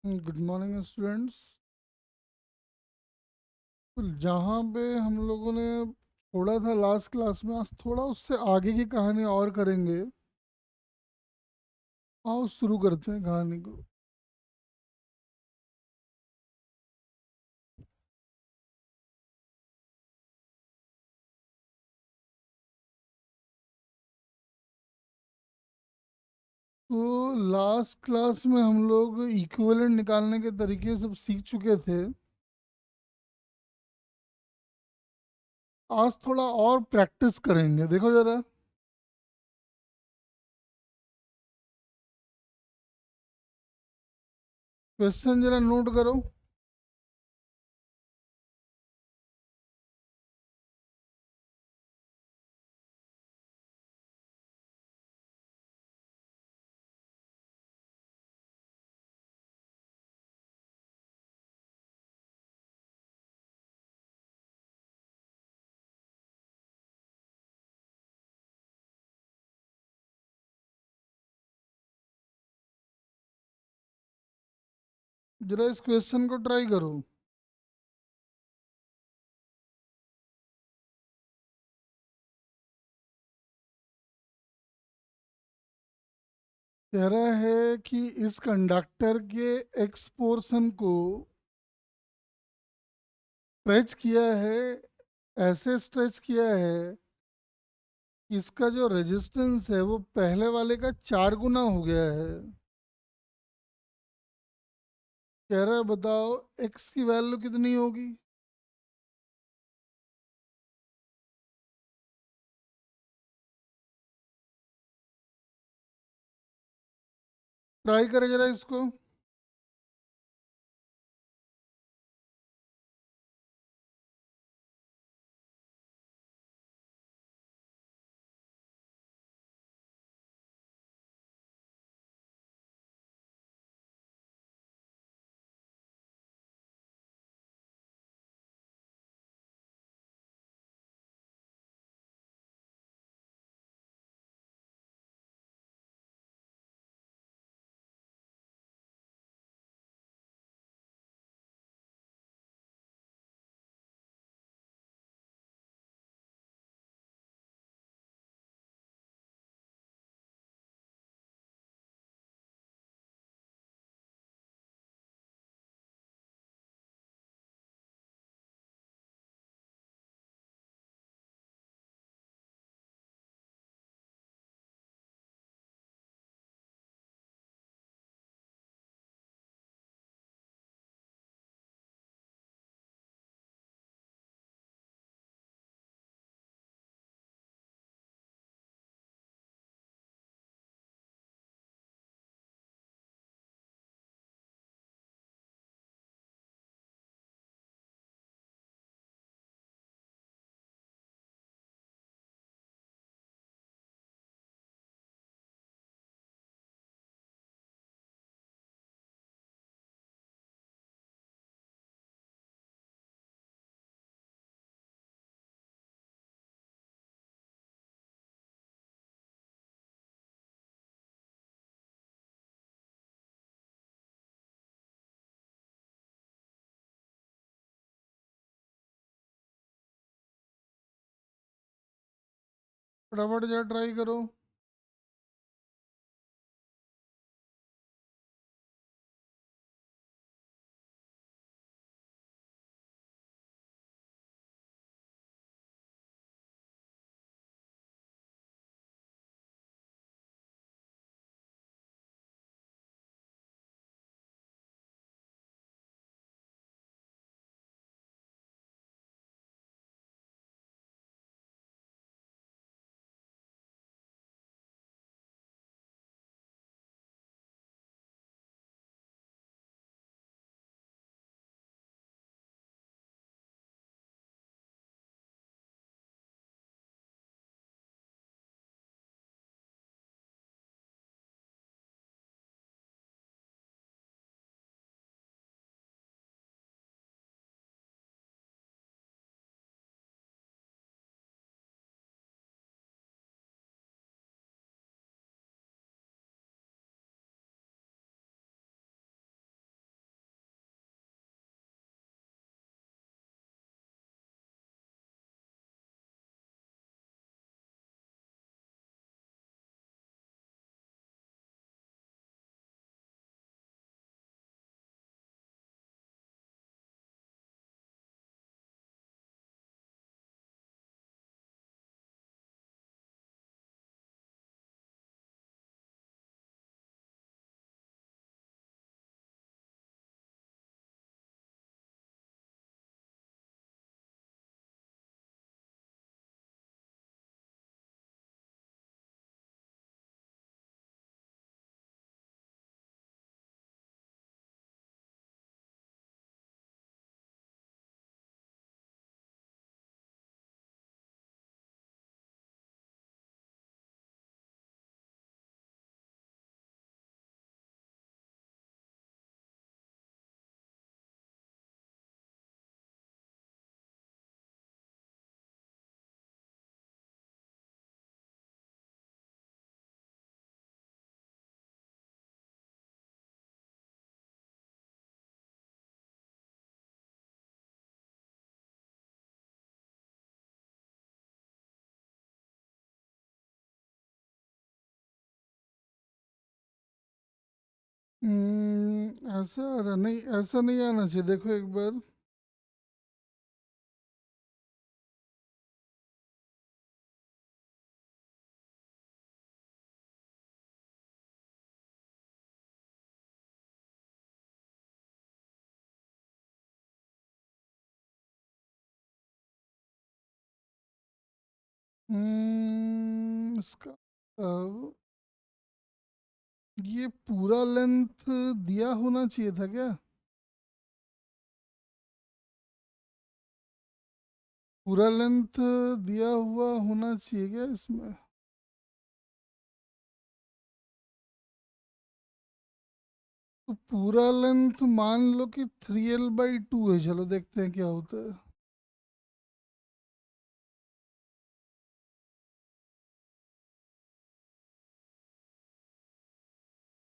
Good morning students. तो जहाँ पे हम लोगों ने छोड़ा था लास्ट क्लास में, आज थोड़ा उससे आगे की कहानी और करेंगे। आओ शुरू करते हैं कहानी को। तो लास्ट क्लास में हम लोग इक्विवेलेंट निकालने के तरीके सब सीख चुके थे। आज थोड़ा और प्रैक्टिस करेंगे, देखो जरा। क्वेश्चन जरा नोट करो। जरा इस क्वेश्चन को ट्राई करो। कह रहा है कि इस कंडक्टर के एक्स पोर्शन को स्ट्रेच किया है, ऐसे स्ट्रेच किया है, इसका जो रेजिस्टेंस है वो पहले वाले का 4 गुना हो गया है। कह रहा है बताओ एक्स की वैल्यू कितनी होगी। ट्राई करें जरा इसको। फटाफट जरा ट्राई करो। ऐसा नहीं, ऐसा नहीं आना चाहिए, देखो एक बार। इसका अब ये पूरा लेंथ दिया होना चाहिए था क्या? पूरा लेंथ दिया हुआ होना चाहिए क्या इसमें? तो पूरा लेंथ मान लो कि 3L/2 है, चलो देखते हैं क्या होता है।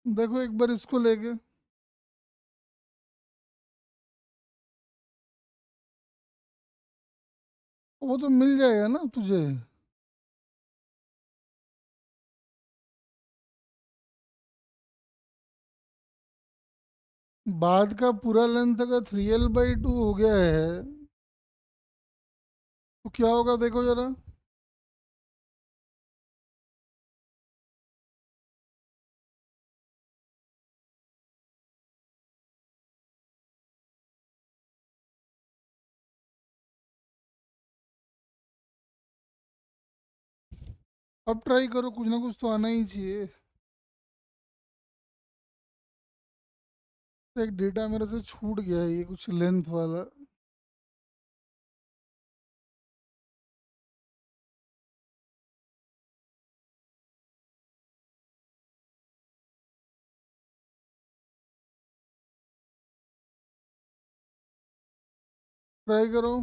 देखो एक बार इसको लेके, वो तो मिल जाएगा ना तुझे। बाद का पूरा लेंथ अगर 3L/2 हो गया है तो क्या होगा देखो जरा। अब ट्राई करो, कुछ ना कुछ तो आना ही चाहिए। एक डेटा मेरे से छूट गया है, ये कुछ लेंथ वाला। ट्राई करो।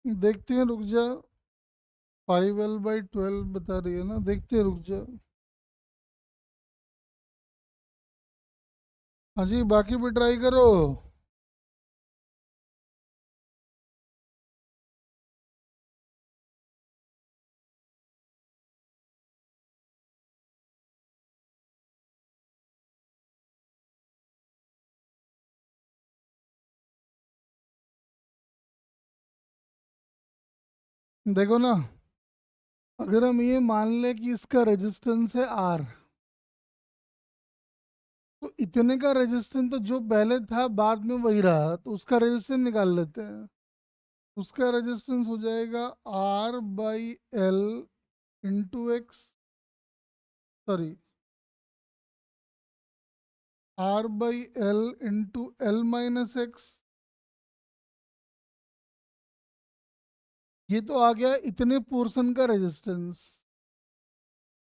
देखते हैं, रुक जा। 5L/12 बता रही है ना, देखते हैं, रुक जा। हाँ जी, बाकी भी ट्राई करो। देखो ना, अगर हम ये मान लें कि इसका रेजिस्टेंस है R, तो इतने का रेजिस्टेंस तो जो पहले था बाद में वही रहा, तो उसका रेजिस्टेंस निकाल लेते हैं। उसका रेजिस्टेंस हो जाएगा R/L into x, sorry, R/L into L-X। ये तो आ गया इतने पोर्शन का रेजिस्टेंस।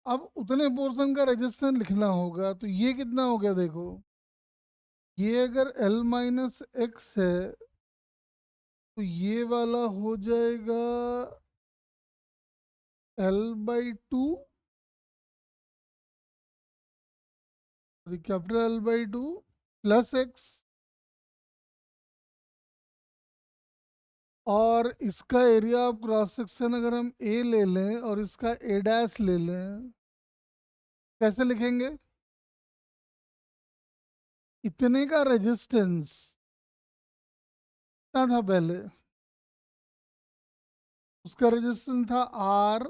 अब उतने पोर्शन का रेजिस्टेंस लिखना होगा, तो ये कितना हो गया देखो। ये अगर L-X है तो ये वाला हो जाएगा L/2, capital L/2 plus x. और इसका एरिया ऑफ क्रॉस सेक्शन अगर हम ए ले लें और इसका A' ले लें, कैसे लिखेंगे? इतने का रेजिस्टेंस कितना था पहले, उसका रेजिस्टेंस था आर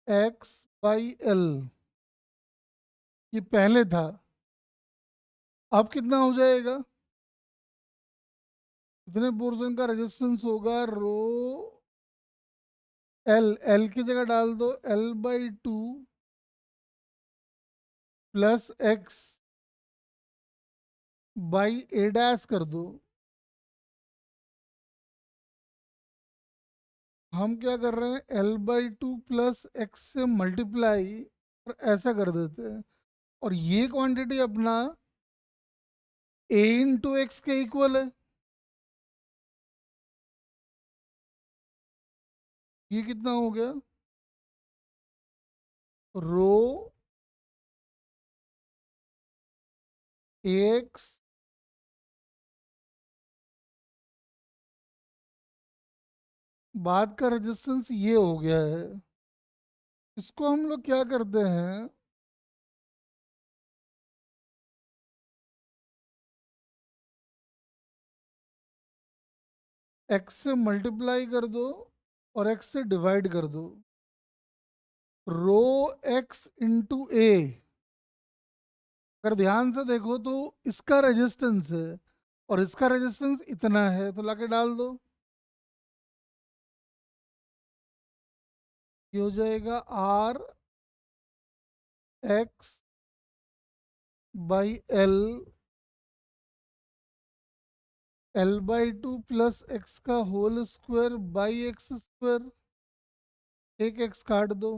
एक्स बाई एल, ये पहले था। अब कितना हो जाएगा? इतने पोर्शन का रेजिस्टेंस होगा रो एल, एल की जगह डाल दो L by two plus x by A dash कर दो। हम क्या कर रहे हैं, L by two plus x से मल्टीप्लाई और ऐसा कर देते हैं। और ये क्वांटिटी अपना ए इंटू एक्स के इक्वल है। ये कितना हो गया? रो एक्स बाद का रेजिस्टेंस ये हो गया है। इसको हम लोग क्या करते हैं, एक्स से मल्टीप्लाई कर दो और एक्स से डिवाइड कर दो। रो एक्स इंटू ए, अगर ध्यान से देखो तो इसका रेजिस्टेंस है और इसका रेजिस्टेंस इतना है, तो लाके डाल दो। ये हो जाएगा R X by L, L by two plus X का whole square by X square. एक एक्स काट दो,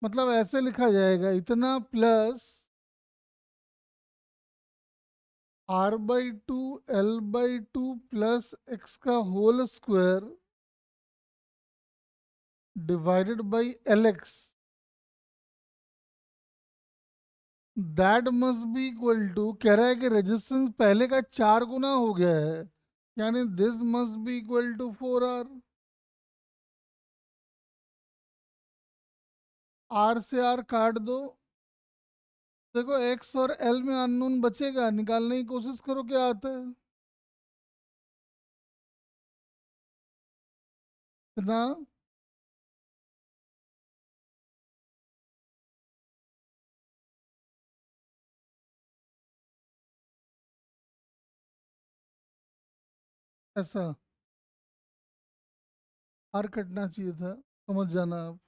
मतलब ऐसे लिखा जाएगा इतना plus R by two L by two plus X का whole square divided by L X, that must be equal to, कह रहा है कि रेजिस्टेंस पहले का 4 गुना हो गया है, यानी this must be equal to 4 R. R से आर काट दो। देखो एक्स और एल में अननोन बचेगा, निकालने की कोशिश करो क्या आता है। कितना? ऐसा आर कटना चाहिए था, समझ जाना आप।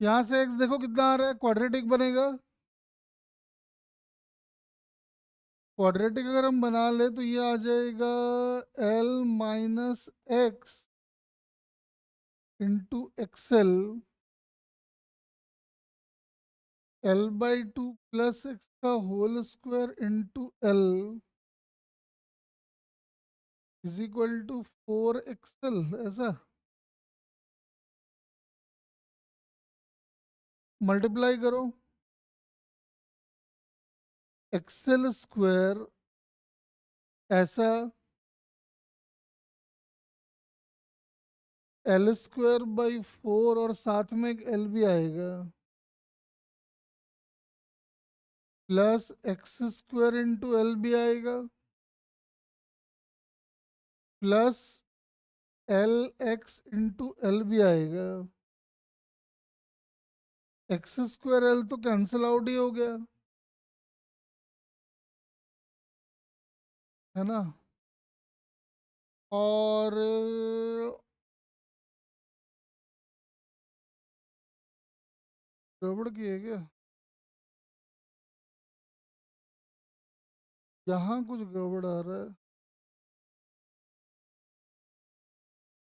यहाँ से एक्स देखो कितना आ रहा है, क्वाड्रेटिक बनेगा। क्वाड्रेटिक अगर हम बना ले तो ये आ जाएगा L minus X into XL, L by two plus X का whole square into L is equal to 4 XL. ऐसा मल्टीप्लाई करो, एक्सएल स्क्वायर ऐसा, एल स्क्वायर बाई 4 और साथ में एक एल भी आएगा, plus X square into L भी आएगा, plus L X into L भी आएगा। एक्स स्क्वायर एल तो कैंसिल आउट ही हो गया, है ना। और गड़बड़ की है क्या? यहाँ कुछ गड़बड़ आ रहा है।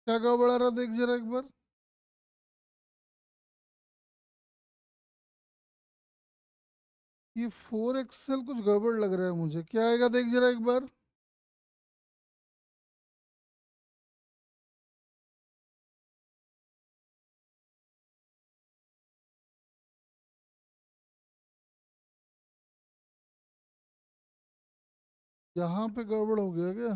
क्या गड़बड़ आ रहा है, देख जरा एक बार। ये 4 एक्सएल कुछ गड़बड़ लग रहा है मुझे, क्या आएगा देख जरा एक बार। यहाँ पे गड़बड़ हो गया क्या?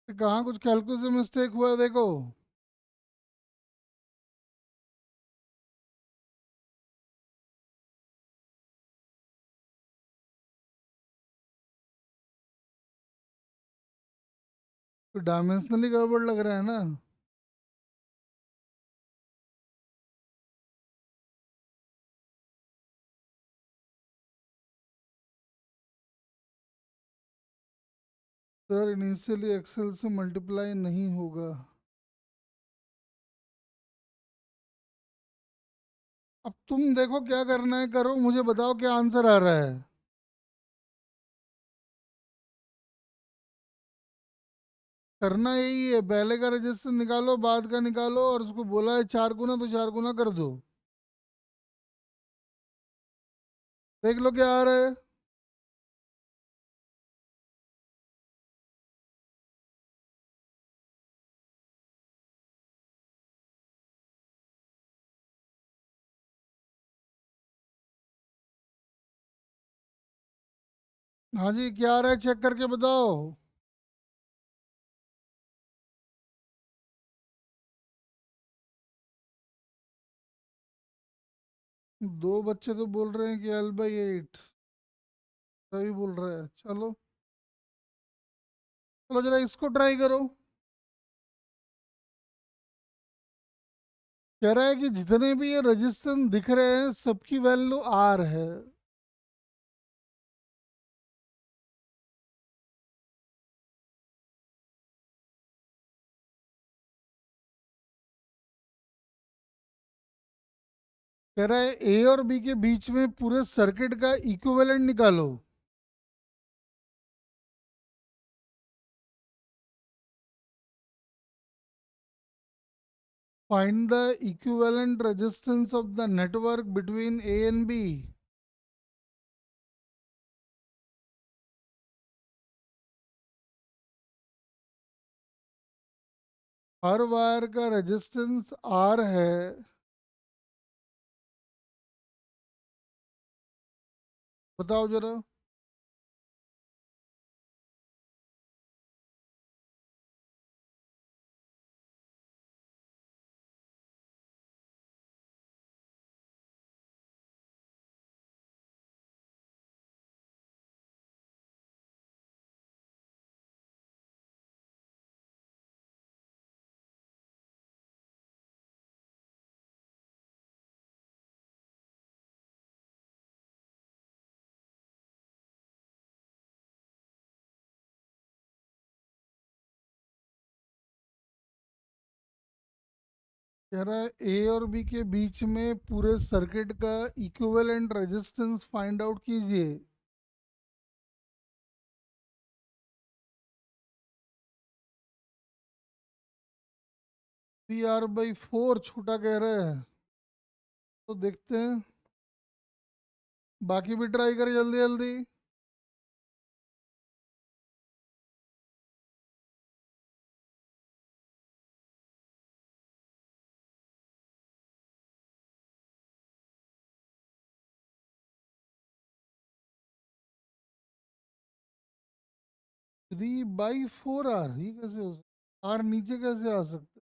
कहाँ कुछ कैलकुलस में मिस्टेक हुआ है देखो। तो डायमेंशनली गड़बड़ लग रहा है ना। सर इनिशियली एक्सेल से मल्टीप्लाई नहीं होगा। अब तुम देखो क्या करना है करो, मुझे बताओ क्या आंसर आ रहा है। करना यही है, पहले का रजिस्टर निकालो, बाद का निकालो, और उसको बोला है 4 गुना तो 4 गुना कर दो। देख लो क्या आ रहा है। हाँ जी, क्या आ रहा है चेक करके बताओ। दो बच्चे तो बोल रहे हैं कि L/8। सही बोल रहा है, चलो। चलो जरा इसको ट्राई करो। कह रहा है कि जितने भी ये रजिस्टेंस दिख रहे हैं सबकी वैल्यू R है। कह रहा है ए और बी के बीच में पूरे सर्किट का इक्विवेलेंट निकालो। Find the equivalent resistance of the network between A and B. हर वायर का रेजिस्टेंस R है। बताओ जरा। कह रहा है ए और बी के बीच में पूरे सर्किट का इक्विवेलेंट रेजिस्टेंस फाइंड आउट कीजिए। PR/4 छोटा कह रहा है। तो देखते हैं, बाकी भी ट्राई करें जल्दी जल्दी। ₹3/4 ही कैसे हो सकता, R नीचे कैसे आ सकता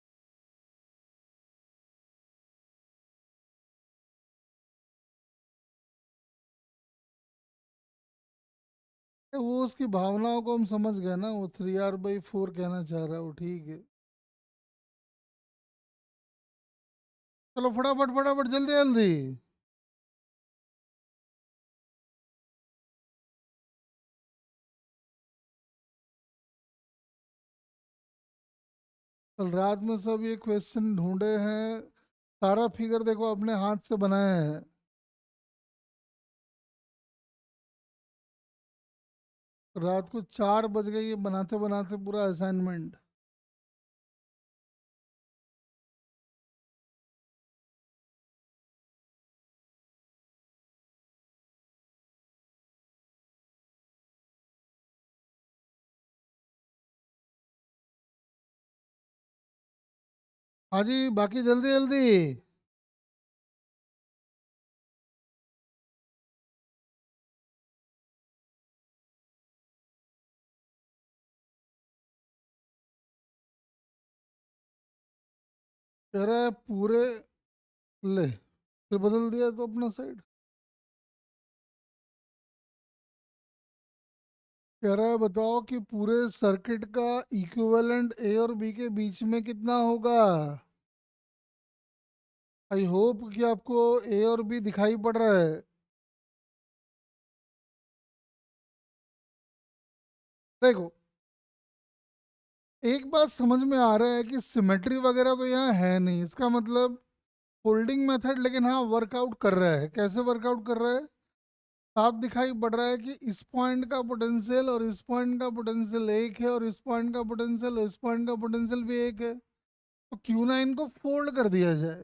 है। वो उसकी भावनाओं को हम समझ गए ना, वो 3R/4 कहना चाह रहा है, वो ठीक है। चलो फटाफट फटाफट जल्दी जल्दी। कल रात में सब ये क्वेश्चन ढूंढे हैं, सारा फिगर देखो अपने हाथ से बनाया है। रात को 4 बज गए ये बनाते बनाते पूरा असाइनमेंट। हाँ जी, बाकी जल्दी जल्दी। कह रहा है पूरे, ले फिर बदल दिया तो अपना साइड। कह रहा है बताओ कि पूरे सर्किट का इक्विवेलेंट ए और बी के बीच में कितना होगा। आई होप कि आपको ए और बी दिखाई पड़ रहा है। देखो, एक बात समझ में आ रहा है कि सिमेट्री वगैरह तो यहाँ है नहीं, इसका मतलब फोल्डिंग मेथड लेकिन हाँ वर्कआउट कर रहा है। कैसे वर्कआउट कर रहा है? साफ दिखाई पड़ रहा है कि इस पॉइंट का पोटेंशियल और इस पॉइंट का पोटेंशियल एक है, और इस पॉइंट का पोटेंशियल और इस पॉइंट का पोटेंशियल भी एक है। तो क्यों ना इनको फोल्ड कर दिया जाए।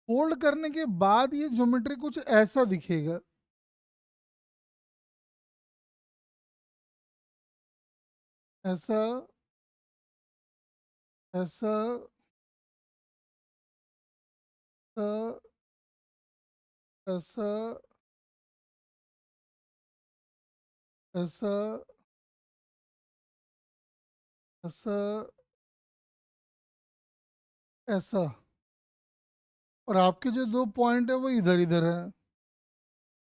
फोल्ड करने के बाद ये ज्योमेट्री कुछ ऐसा दिखेगा। ऐसा, ऐसा, ऐसा, ऐसा, ऐसा, ऐसा, ऐसा। और आपके जो दो पॉइंट है वो इधर इधर है।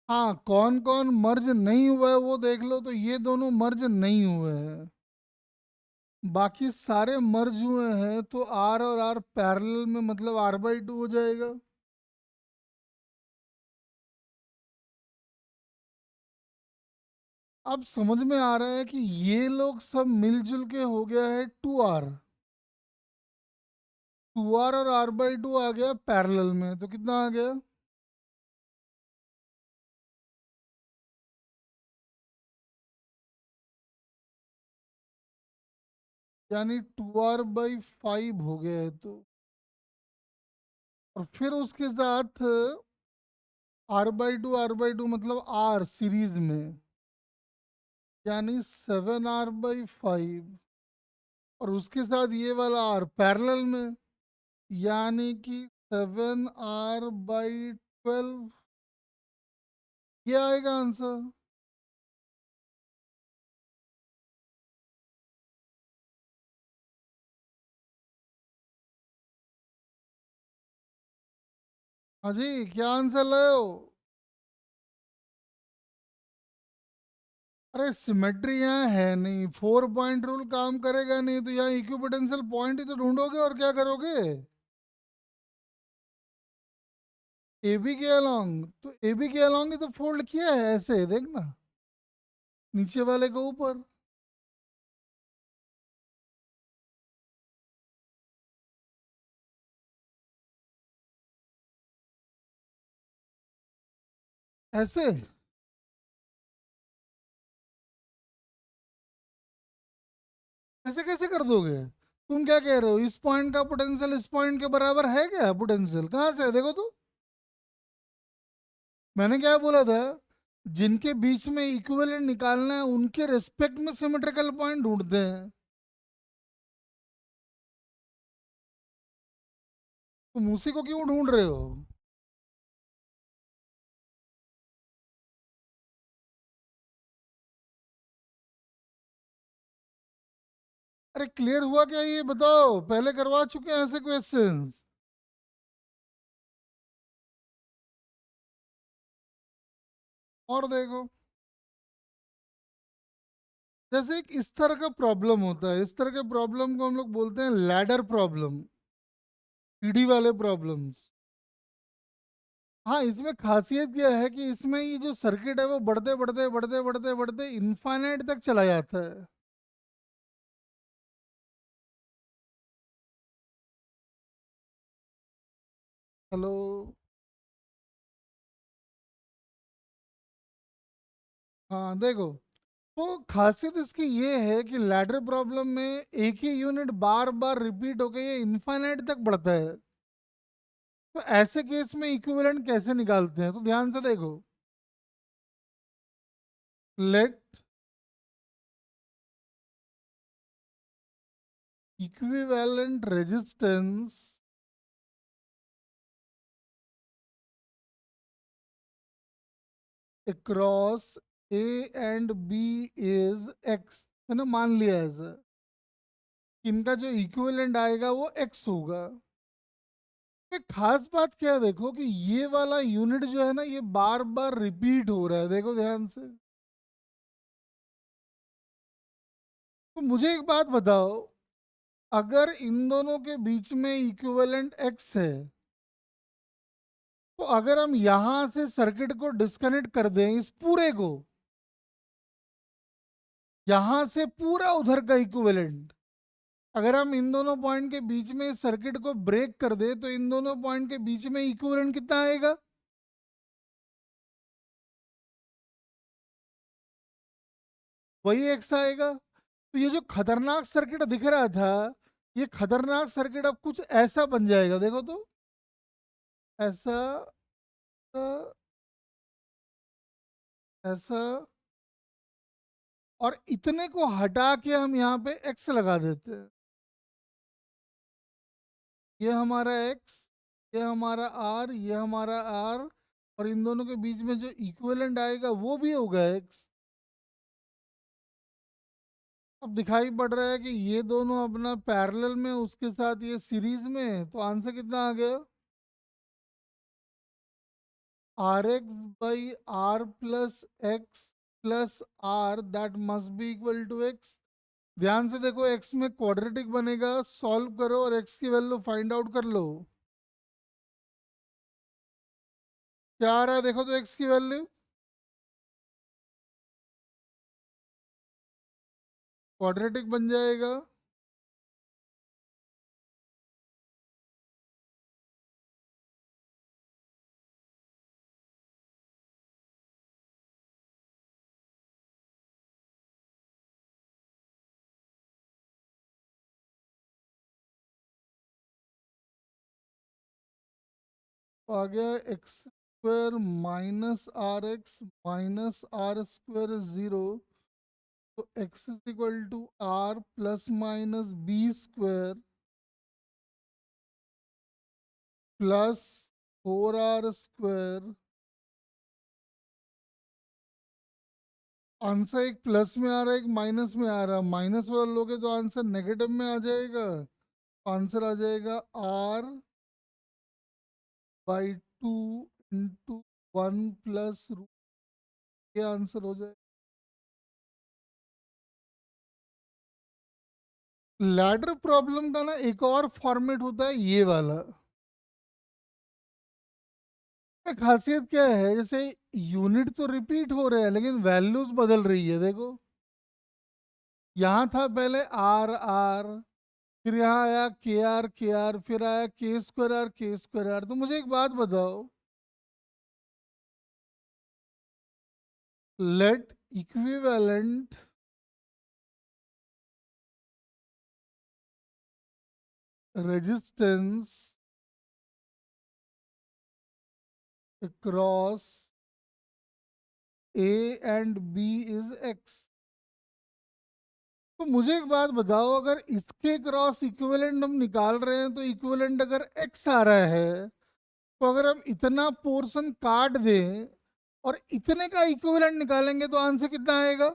हाँ, कौन कौन मर्ज नहीं हुआ है वो देख लो, तो ये दोनों मर्ज नहीं हुए हैं। बाकी सारे मर्ज हुए हैं, तो आर और आर पैरेलल में, मतलब r/2 हो जाएगा। अब समझ में आ रहा है कि ये लोग सब मिलजुल के हो गया है 2r। 2r और r/2 आ गया पैरेलल में, तो कितना आ गया? यानी 2r/5 हो गया है तो। और फिर उसके साथ r/2 मतलब r सीरीज में, यानी 7r/5। और उसके साथ ये वाला r पैरेलल में, यानी कि 7r/12। ये आएगा आंसर। हाँ जी, क्या आंसर लाए हो? अरे सिमेट्री यहाँ है नहीं, 4 पॉइंट रूल काम करेगा नहीं, तो यहाँ इक्विपोटेंशियल पॉइंट ही तो ढूंढोगे और क्या करोगे। ए बी के अलोंग, तो ए बी के अलोंग ही तो फोल्ड किया है, ऐसे देखना, नीचे वाले को ऊपर। ऐसे, ऐसे कैसे कर दोगे? तुम क्या कह रहे हो, इस पॉइंट का पोटेंशियल इस पॉइंट के बराबर है क्या? पोटेंशियल कहाँ से है देखो तो। मैंने क्या बोला था? जिनके बीच में इक्विवेलेंट निकालना है उनके रेस्पेक्ट में सिमेट्रिकल पॉइंट ढूंढते हैं। तुम उसी को क्यों ढूंढ रहे हो? अरे क्लियर हुआ क्या ये बताओ, पहले करवा चुके हैं ऐसे क्वेश्चंस। और देखो, जैसे एक इस तरह का प्रॉब्लम होता है, इस तरह के प्रॉब्लम को हम लोग बोलते हैं लैडर प्रॉब्लम, सीढ़ी वाले प्रॉब्लम्स। हाँ, इसमें खासियत यह है कि इसमें ये जो सर्किट है वो बढ़ते बढ़ते बढ़ते बढ़ते बढ़ते इनफाइनाइट तक चला जाता है। हेलो। हाँ देखो, तो खासियत इसकी ये है कि लैडर प्रॉब्लम में एक ही यूनिट बार बार रिपीट होकर ये इनफाइनाइट तक बढ़ता है। तो ऐसे केस में इक्विवेलेंट कैसे निकालते हैं, तो ध्यान से देखो। Let equivalent resistance across A and B is X, मैंने मान लिया है सर। इनका जो इक्विवेलेंट आएगा वो x होगा। एक खास बात क्या है, देखो कि ये वाला यूनिट जो है ना, ये बार बार रिपीट हो रहा है, देखो ध्यान से। तो मुझे एक बात बताओ, अगर इन दोनों के बीच में इक्विवेलेंट x है, तो अगर हम यहां से सर्किट को डिस्कनेक्ट कर दें, इस पूरे को, यहां से पूरा उधर का इक्विवेलेंट, अगर हम इन दोनों पॉइंट के बीच में इस सर्किट को ब्रेक कर दे, तो इन दोनों पॉइंट के बीच में इक्विवेलेंट कितना आएगा? वही एक्स आएगा। तो ये जो खतरनाक सर्किट दिख रहा था, ये खतरनाक सर्किट अब कुछ ऐसा बन जाएगा, देखो तो। ऐसा, ऐसा, और इतने को हटा के हम यहाँ पे एक्स लगा देते हैं। ये हमारा एक्स, ये हमारा आर, ये हमारा आर, और इन दोनों के बीच में जो इक्विवेलेंट आएगा वो भी होगा एक्स। अब दिखाई पड़ रहा है कि ये दोनों अपना पैरेलल में, उसके साथ ये सीरीज में है, तो आंसर कितना आ गया? R X by R plus X plus R, that must be equal to X. ध्यान से देखो, एक्स में क्वाड्रेटिक बनेगा, सॉल्व करो और एक्स की वैल्यू फाइंड आउट कर लो। क्या आ रहा है देखो तो, एक्स की वैल्यू क्वाड्रेटिक बन जाएगा। तो आ गया X square minus R X minus R square 0। तो X is equal to R plus minus B square plus 4r square. Answer एक प्लस में आ रहा है, एक माइनस में आ रहा है। माइनस वाला लोगे तो आंसर नेगेटिव में आ जाएगा। आंसर आ जाएगा R by 2 into 1 plus root, ये आंसर हो जाएगा। लैडर प्रॉब्लम का ना एक और फॉर्मेट होता है, ये वाला। खासियत क्या है, जैसे यूनिट तो रिपीट हो रहे हैं लेकिन वैल्यूज बदल रही है, देखो। यहाँ था पहले आर आर, फिर यहाँ आया के आर, फिर आया के स्क्वायर आर। तो मुझे एक बात बताओ, let equivalent resistance across A and B is X। तो मुझे एक बात बताओ, अगर इसके क्रॉस इक्विवेलेंट हम निकाल रहे हैं, तो इक्विवेलेंट अगर X आ रहा है, तो अगर हम इतना पोर्शन काट दें और इतने का इक्विवेलेंट निकालेंगे, तो आंसर कितना आएगा?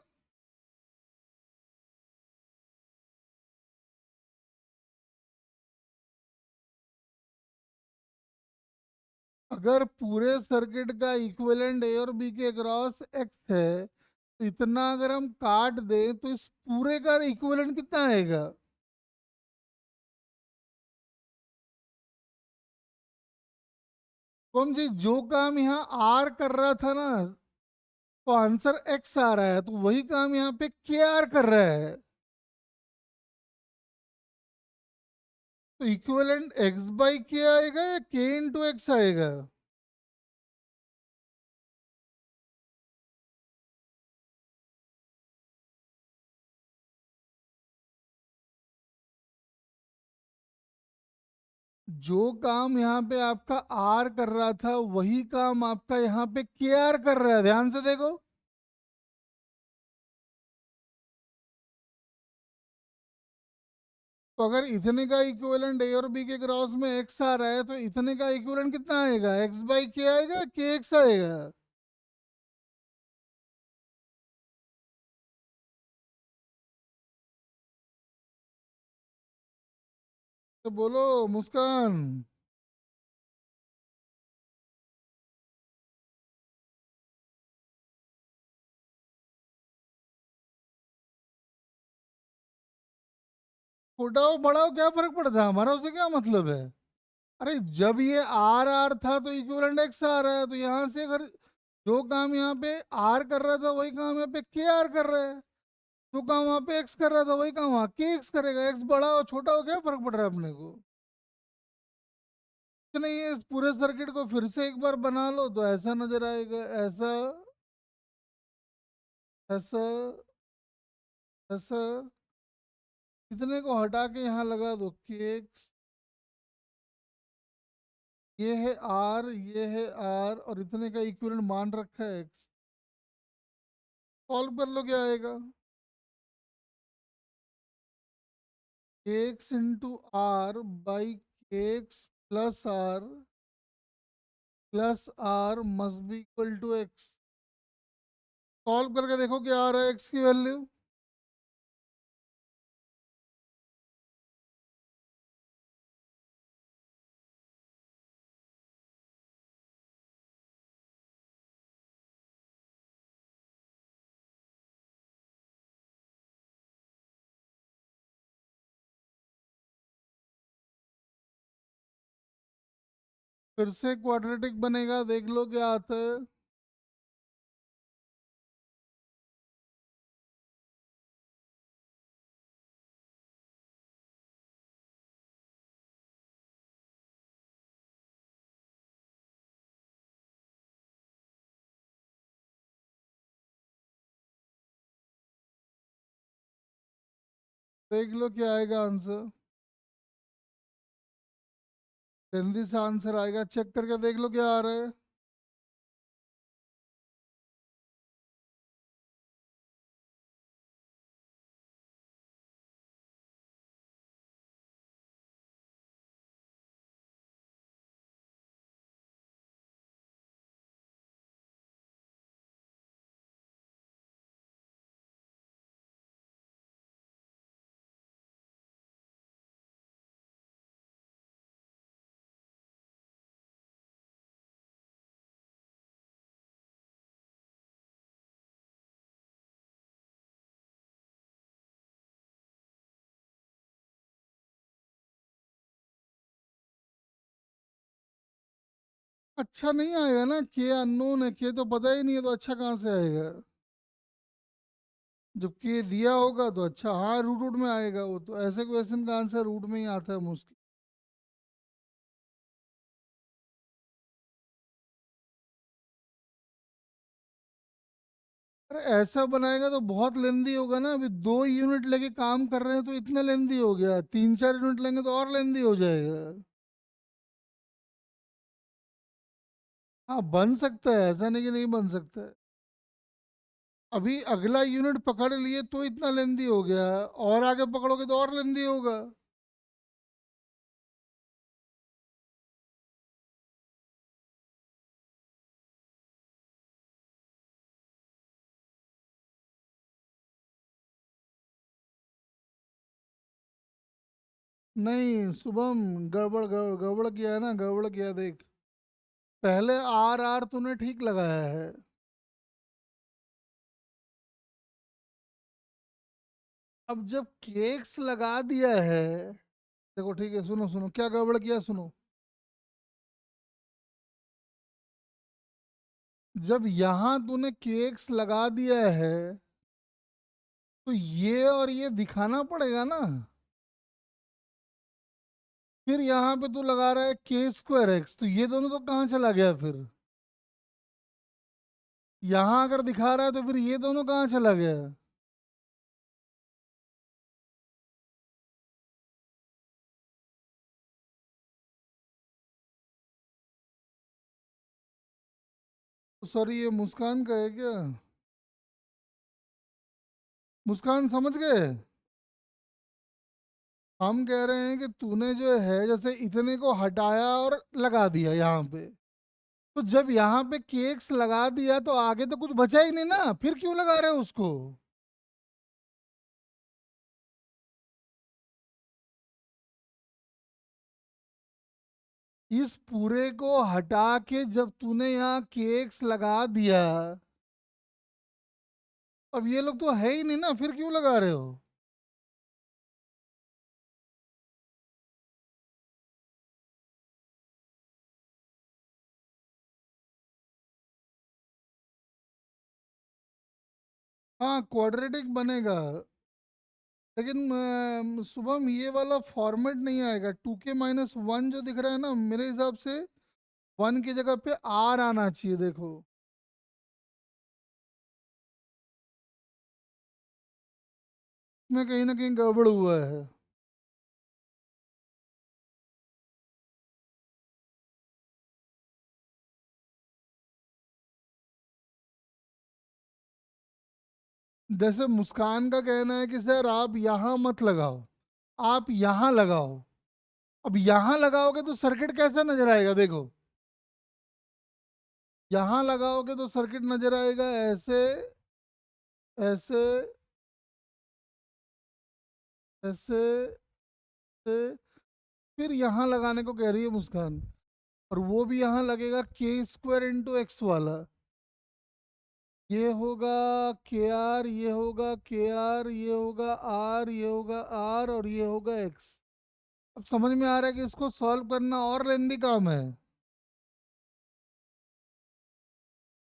अगर पूरे सर्किट का इक्विवेलेंट ए और बी के क्रॉस एक्स है, तो इतना अगर हम काट दें, तो इस पूरे का इक्विवेलेंट कितना आएगा? कौन जी, जो काम यहाँ आर कर रहा था ना, तो आंसर एक्स आ रहा है, तो वही काम यहाँ पे के आर कर रहा है। तो इक्विवेलेंट एक्स बाई के आएगा या के इंटू एक्स आएगा? जो काम यहाँ पे आपका आर कर रहा था, वही काम आपका यहाँ पे के आर कर रहा है, ध्यान से देखो। तो अगर इतने का इक्विवेलेंट ए और बी के क्रॉस में एक्स आ रहा है, तो इतने का इक्विवेलेंट कितना आएगा? एक्स बाई के आएगा, के एक्स आएगा? तो बोलो मुस्कान। छोटा हो बड़ा हो क्या फर्क पड़ता है, हमारा उससे क्या मतलब है। अरे जब ये आर आर था तो इक्विवेलेंट एक्स आ रहा है, तो यहाँ से अगर जो काम यहाँ पे आर कर रहा था वही काम यहाँ पे के आर कर रहा है, जो काम वहाँ पे एक्स कर रहा था वही काम वहाँ के एक्स करेगा। एक्स बड़ा हो छोटा हो क्या फर्क पड़ रहा है अपने को। तो नहीं, ये इस पूरे सर्किट को फिर से एक बार बना लो तो ऐसा नजर आएगा, ऐसा, ऐसा, ऐसा। इतने को हटा के यहाँ लगा दो के एक्स, ये है आर, ये है आर, और इतने का इक्विवेलेंट मान रखा है एक्स। सॉल्व कर लो क्या आएगा। X into R by X plus R must be equal to X. Solve करके देखो क्या आ रहा है एक्स की वैल्यू। फिर से क्वाड्रेटिक बनेगा, देख लो क्या आता है। देख लो क्या आएगा आंसर। जल्दी से आंसर आएगा, चेक करके देख लो क्या आ रहा है। अच्छा नहीं आएगा ना, के अननोन है, के तो पता ही नहीं है, तो अच्छा कहाँ से आएगा। जब के दिया होगा तो अच्छा, हाँ रूट रूट में आएगा वो तो, ऐसे क्वेश्चन का आंसर रूट में ही आता है मोस्टली। अरे ऐसा बनाएगा तो बहुत लेंदी होगा ना, अभी 2 यूनिट लेके काम कर रहे हैं तो इतना लेंदी हो गया, 3-4 यूनिट लेंगे तो और लेंदी हो जाएगा। हाँ बन सकता है, ऐसा नहीं कि नहीं बन सकता है। अभी अगला यूनिट पकड़ लिए तो इतना लेंदी हो गया, और आगे पकड़ोगे तो और लेंदी होगा। नहीं शुभम, गड़बड़ किया है ना, गड़बड़ किया देख। पहले आर आर तूने ठीक लगाया है। अब जब केक्स लगा दिया है, देखो ठीक है, सुनो सुनो क्या गड़बड़ किया, सुनो। जब यहाँ तूने केक्स लगा दिया है तो ये और ये दिखाना पड़ेगा ना। फिर यहाँ पे तू लगा रहा है के स्क्वायर एक्स, तो ये दोनों तो कहाँ चला गया फिर। यहाँ अगर दिखा रहा है तो फिर ये दोनों कहाँ चला गया। सॉरी, ये मुस्कान का है क्या। मुस्कान समझ गए। हम कह रहे हैं कि तूने जो है जैसे इतने को हटाया और लगा दिया यहाँ पे, तो जब यहाँ पे केक्स लगा दिया तो आगे तो कुछ बचा ही नहीं ना, फिर क्यों लगा रहे हो उसको। इस पूरे को हटा के जब तूने यहाँ के एक्स लगा दिया, अब ये लोग तो है ही नहीं ना, फिर क्यों लगा रहे हो? हाँ क्वाड्रेटिक बनेगा, लेकिन शुभम ये वाला फॉर्मेट नहीं आएगा। 2k-1 जो दिख रहा है ना, मेरे हिसाब से 1 की जगह पे आर आना चाहिए, देखो। इसमें कहीं ना कहीं गड़बड़ हुआ है। जैसे मुस्कान का कहना है कि सर आप यहाँ मत लगाओ, आप यहाँ लगाओ। अब यहाँ लगाओगे तो सर्किट कैसा नजर आएगा, देखो। यहाँ लगाओगे तो सर्किट नजर आएगा ऐसे, ऐसे, ऐसे, ऐसे। फिर यहाँ लगाने को कह रही है मुस्कान, और वो भी यहाँ लगेगा k² × x वाला। ये होगा KR, ये होगा KR, ये होगा R, ये होगा R, और ये होगा X। अब समझ में आ रहा है कि इसको सॉल्व करना और लेंदी काम है।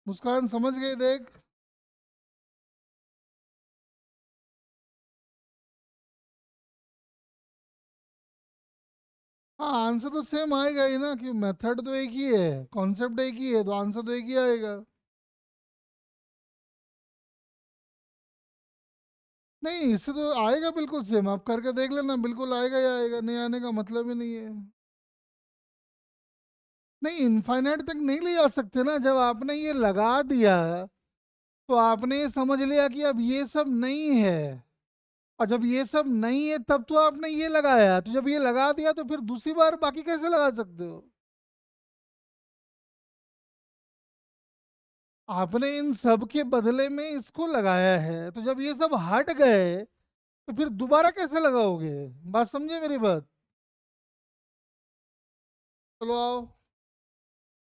मुस्कान समझ गई, देख। हाँ आंसर तो सेम आएगा ही ना, कि मेथड तो एक ही है, कॉन्सेप्ट एक ही है, तो आंसर तो एक ही आएगा। नहीं, इससे तो आएगा बिल्कुल सेम, आप करके देख लेना, बिल्कुल आएगा ही आएगा, नहीं आने का मतलब ही नहीं है। नहीं, इनफाइनाइट तक नहीं ले जा सकते ना, जब आपने ये लगा दिया तो आपने ये समझ लिया कि अब ये सब नहीं है। और जब ये सब नहीं है तब तो आपने ये लगाया, तो जब ये लगा दिया तो फिर दूसरी बार बाकी कैसे लगा सकते हो? आपने इन सब के बदले में इसको लगाया है, तो जब ये सब हट गए तो फिर दोबारा कैसे लगाओगे? बात समझे मेरी बात? चलो आओ,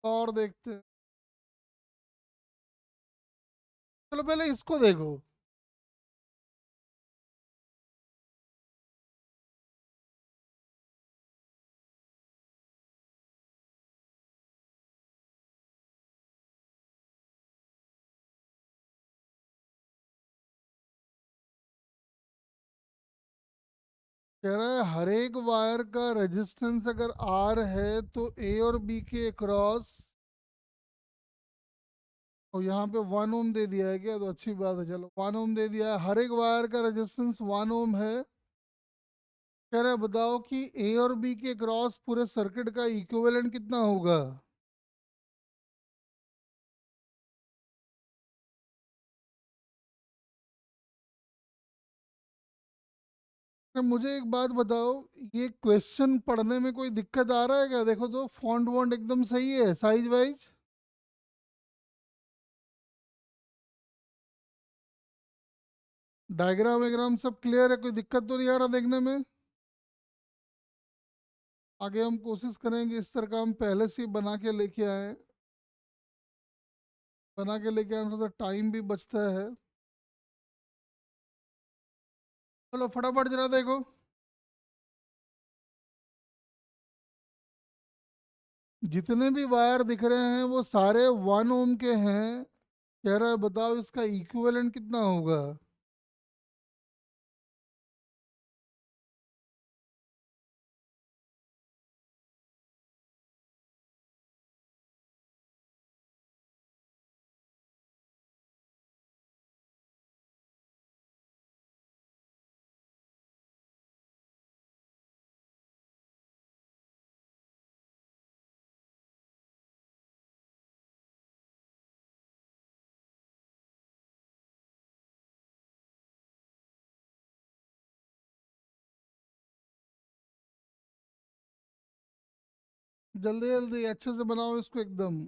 और देखते हैं। चलो पहले इसको देखो। कह रहा है हर एक वायर का रेजिस्टेंस अगर आर है तो ए और बी के क्रॉस, और यहाँ पे 1 ओम दे दिया है क्या, तो अच्छी बात है। चलो 1 ओम दे दिया है, हर एक वायर का रेजिस्टेंस 1 ओम है। कह रहा है बताओ कि ए और बी के क्रॉस पूरे सर्किट का इक्विवेलेंट कितना होगा। तो मुझे एक बात बताओ, ये क्वेश्चन पढ़ने में कोई दिक्कत आ रहा है क्या? देखो तो फॉन्ट वॉन्ट एकदम सही है, साइज वाइज। डायग्राम वायग्राम सब क्लियर है, कोई दिक्कत तो नहीं आ रहा देखने में? आगे हम कोशिश करेंगे इस तरह का हम पहले से ही बना के लेके आए, बना के लेके आए, थोड़ा टाइम भी बचता है। चलो फटाफट जरा देखो। जितने भी वायर दिख रहे हैं वो सारे 1 ओम के हैं। कह रहा है बताओ इसका इक्विवेलेंट कितना होगा। जल्दी जल्दी अच्छे से बनाओ इसको एकदम।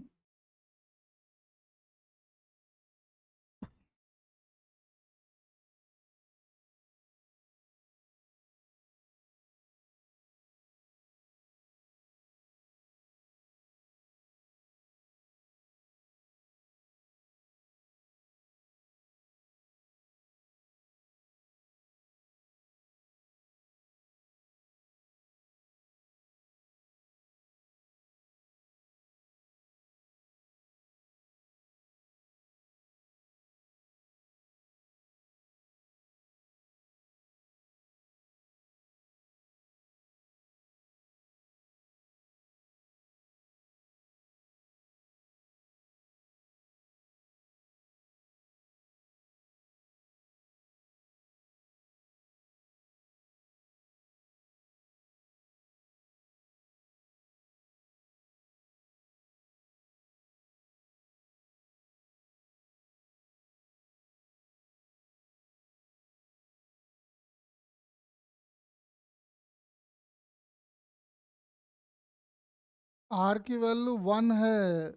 आर की वैल्यू 1 है।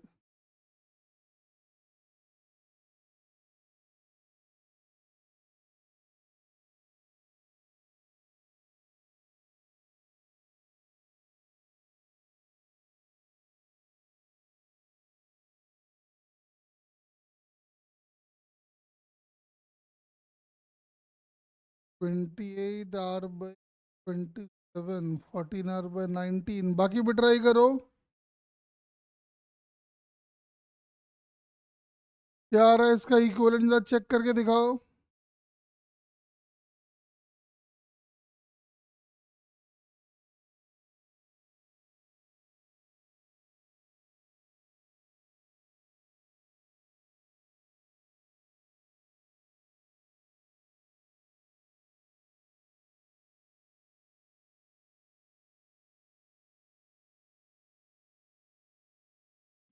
28 r/27, 14 r/19, बाकी भी ट्राई करो। क्या आ रहा है इसका इक्विवेलेंट, जरा चेक करके दिखाओ।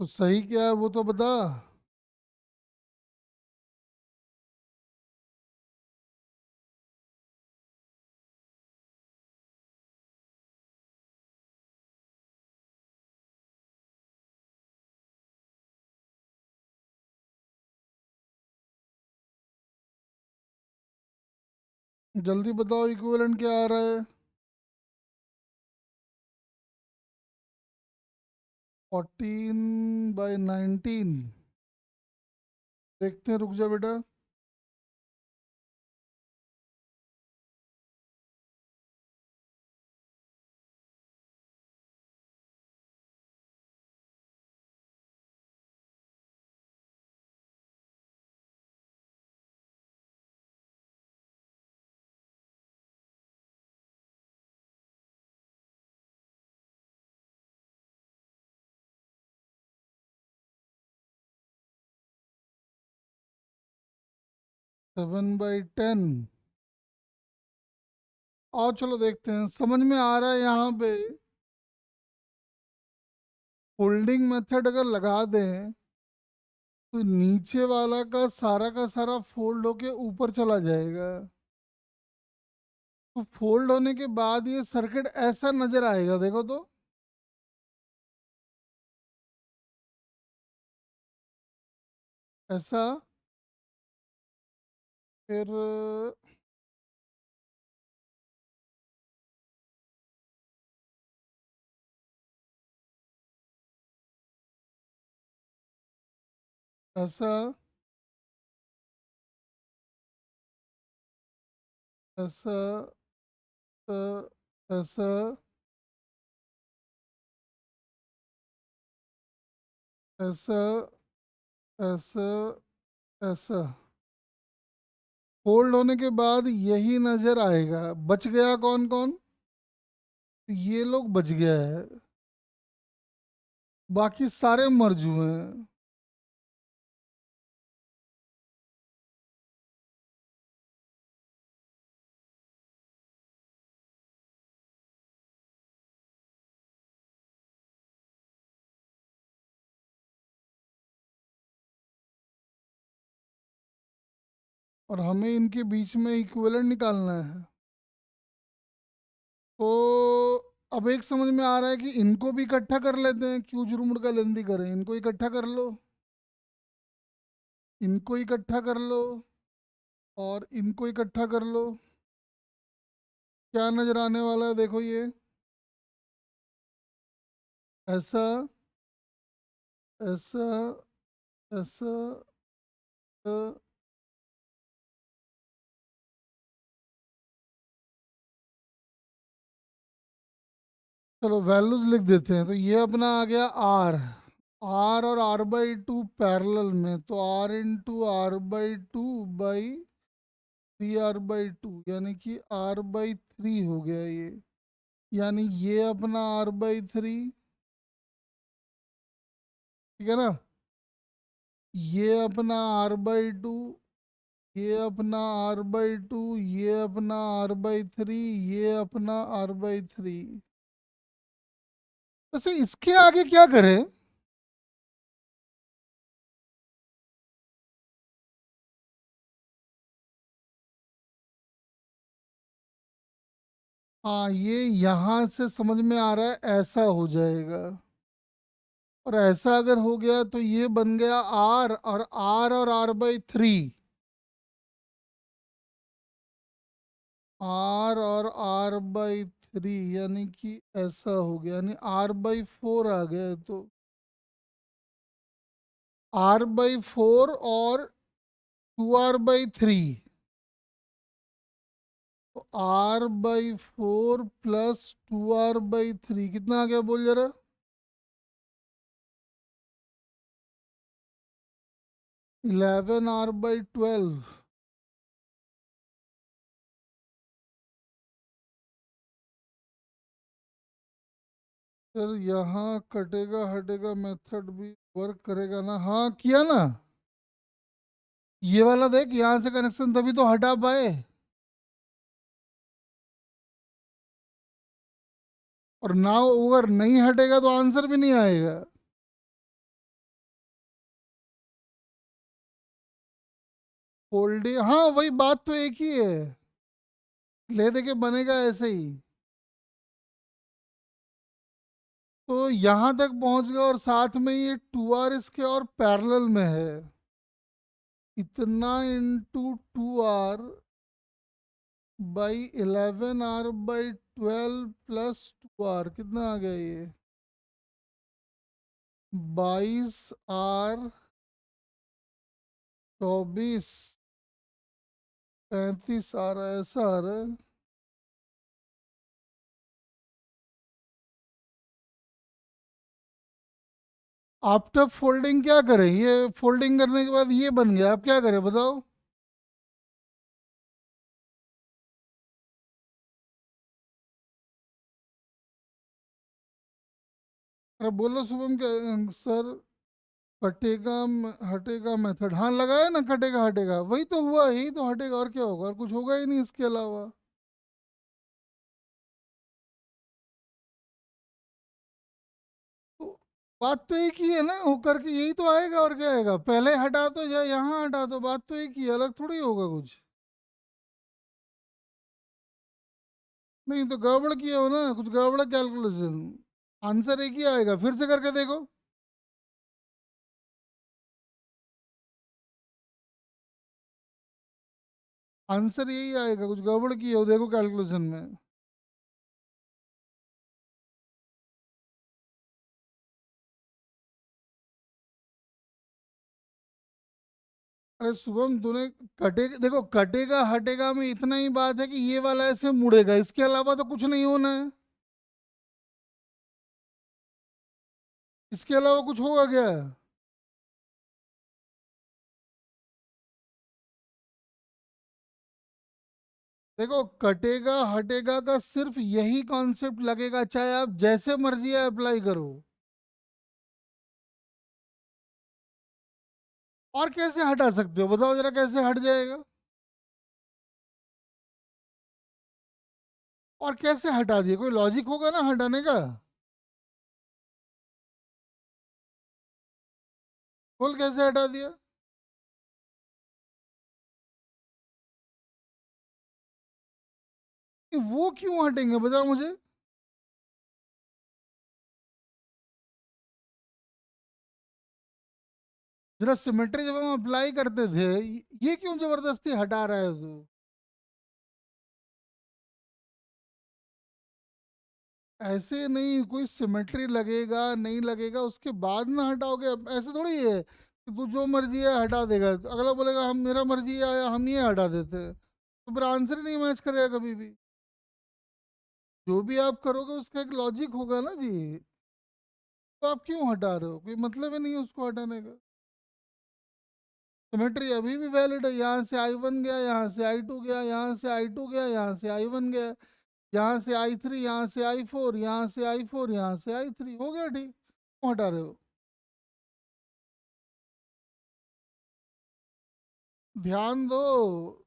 तो सही क्या है वो तो बता। जल्दी बताओ इक्विवेलेंट क्या आ रहा है। 14/19। देखते हैं, रुक जा बेटा। 7/10। आओ चलो देखते हैं, समझ में आ रहा है यहाँ पे। फोल्डिंग मेथड अगर लगा दें तो नीचे वाला का सारा फोल्ड होके ऊपर चला जाएगा। तो फोल्ड होने के बाद ये सर्किट ऐसा नजर आएगा, देखो तो। ऐसा। फिर ऐसा। ऐसा। ऐसा। ऐसा। ऐसा। ऐसा। फोल्ड होने के बाद यही नजर आएगा। बच गया कौन कौन? ये लोग बच गया है। बाकी सारे मर्ज हुए हैं। और हमें इनके बीच में इक्विवेलेंट निकालना है। तो अब एक समझ में आ रहा है कि इनको भी इकट्ठा कर लेते हैं, क्यों जुर्मुड़ का लेंदी करें, इनको इकट्ठा कर लो। इनको इकट्ठा कर लो। और इनको इकट्ठा कर लो। क्या नजर आने वाला है देखो ये। ऐसा। ऐसा। ऐसा। अ, चलो वैल्यूज लिख देते हैं, तो ये अपना आ गया आर। आर और r/2 पैरेलल में, तो r × r/2 / 3r/2, यानी कि r/3 हो गया ये। यानी ये अपना r/3, ठीक है ना। ये अपना r/2, ये अपना r/2, ये अपना r/3, ये अपना r/3। वैसे इसके आगे क्या करें? हाँ, ये यहाँ से समझ में आ रहा है ऐसा हो जाएगा। और ऐसा अगर हो गया तो ये बन गया आर, और R/3, R/3, यानी कि ऐसा हो गया, यानी R/4 आ गया है, तो R/4 और 2R/3, तो R/4 प्लस 2R/3 कितना आ गया, बोल जरा। 11R/12। फिर यहाँ कटेगा हटेगा मेथड भी वर्क करेगा ना, हाँ किया ना। ये वाला देख, यहाँ से कनेक्शन तभी तो हटा पाए, और ना अगर नहीं हटेगा तो आंसर भी नहीं आएगा। फोल्डिंग, हाँ वही बात तो एक ही है, ले दे के बनेगा ऐसे ही। तो यहाँ तक पहुंच गया, और साथ में ये 2R इसके और पैरेलल में है, इतना into 2R by 11R/12 plus 2R कितना आ गया ये, 22R, 24, 35 आ रहा है, ऐसा आ रहा है। आफ्टर फोल्डिंग क्या करें, ये फोल्डिंग करने के बाद ये बन गया, अब क्या करें बताओ। अरे बोलो शुभम, क्या सर, कटेगा हटेगा मेथड, हाँ लगाया ना, कटेगा हटेगा, वही तो हुआ, यही तो हटेगा, और क्या होगा, और कुछ होगा ही नहीं इसके अलावा। तो बात तो एक ही है ना, हो करके यही तो आएगा, और क्या आएगा, पहले हटा दो या यहाँ हटा दो, बात तो एक ही है, अलग थोड़ी होगा कुछ। नहीं तो गड़बड़ किए हो ना, कुछ गड़बड़ कैलकुलेशन, आंसर एक ही आएगा, फिर से करके देखो। आंसर यही आएगा, कुछ गड़बड़ किए हो देखो कैलकुलेशन में। अरे शुभम तूने, कटेगा देखो, कटेगा हटेगा में इतना ही बात है कि ये वाला ऐसे मुड़ेगा, इसके अलावा तो कुछ नहीं होना है, इसके अलावा कुछ होगा क्या। देखो कटेगा हटेगा का सिर्फ यही कॉन्सेप्ट लगेगा, चाहे आप जैसे मर्जी अप्लाई करो। और कैसे हटा सकते हो बताओ जरा, कैसे हट जाएगा, और कैसे हटा दिए, कोई लॉजिक होगा ना हटाने का। बोल कैसे हटा दिया। वो क्यों हटेंगे बताओ मुझे। जरा सिमेट्री जब हम अप्लाई करते थे, ये क्यों जबरदस्ती हटा रहा है तू। ऐसे नहीं, कोई सिमेट्री लगेगा नहीं लगेगा उसके बाद ना हटाओगे, अब ऐसे थोड़ी है कि तू जो मर्जी है हटा देगा, तो अगला बोलेगा हम, मेरा मर्जी आया हम ये हटा देते हैं, तो फिर आंसर ही नहीं मैच करेगा कभी भी। जो भी आप करोगे उसका एक लॉजिक होगा ना जी, तो आप क्यों हटा रहे हो, कोई मतलब ही नहीं है उसको हटाने का। सिमेट्री अभी भी वैलिड है, यहाँ से I1 गया, यहाँ से I2 गया, यहाँ से I2 गया, यहाँ से I1 गया, यहाँ से I3, यहाँ से I4, यहाँ से I4, यहाँ से I3, हो गया ठीक, क्यों हटा रहे हो। ध्यान दो,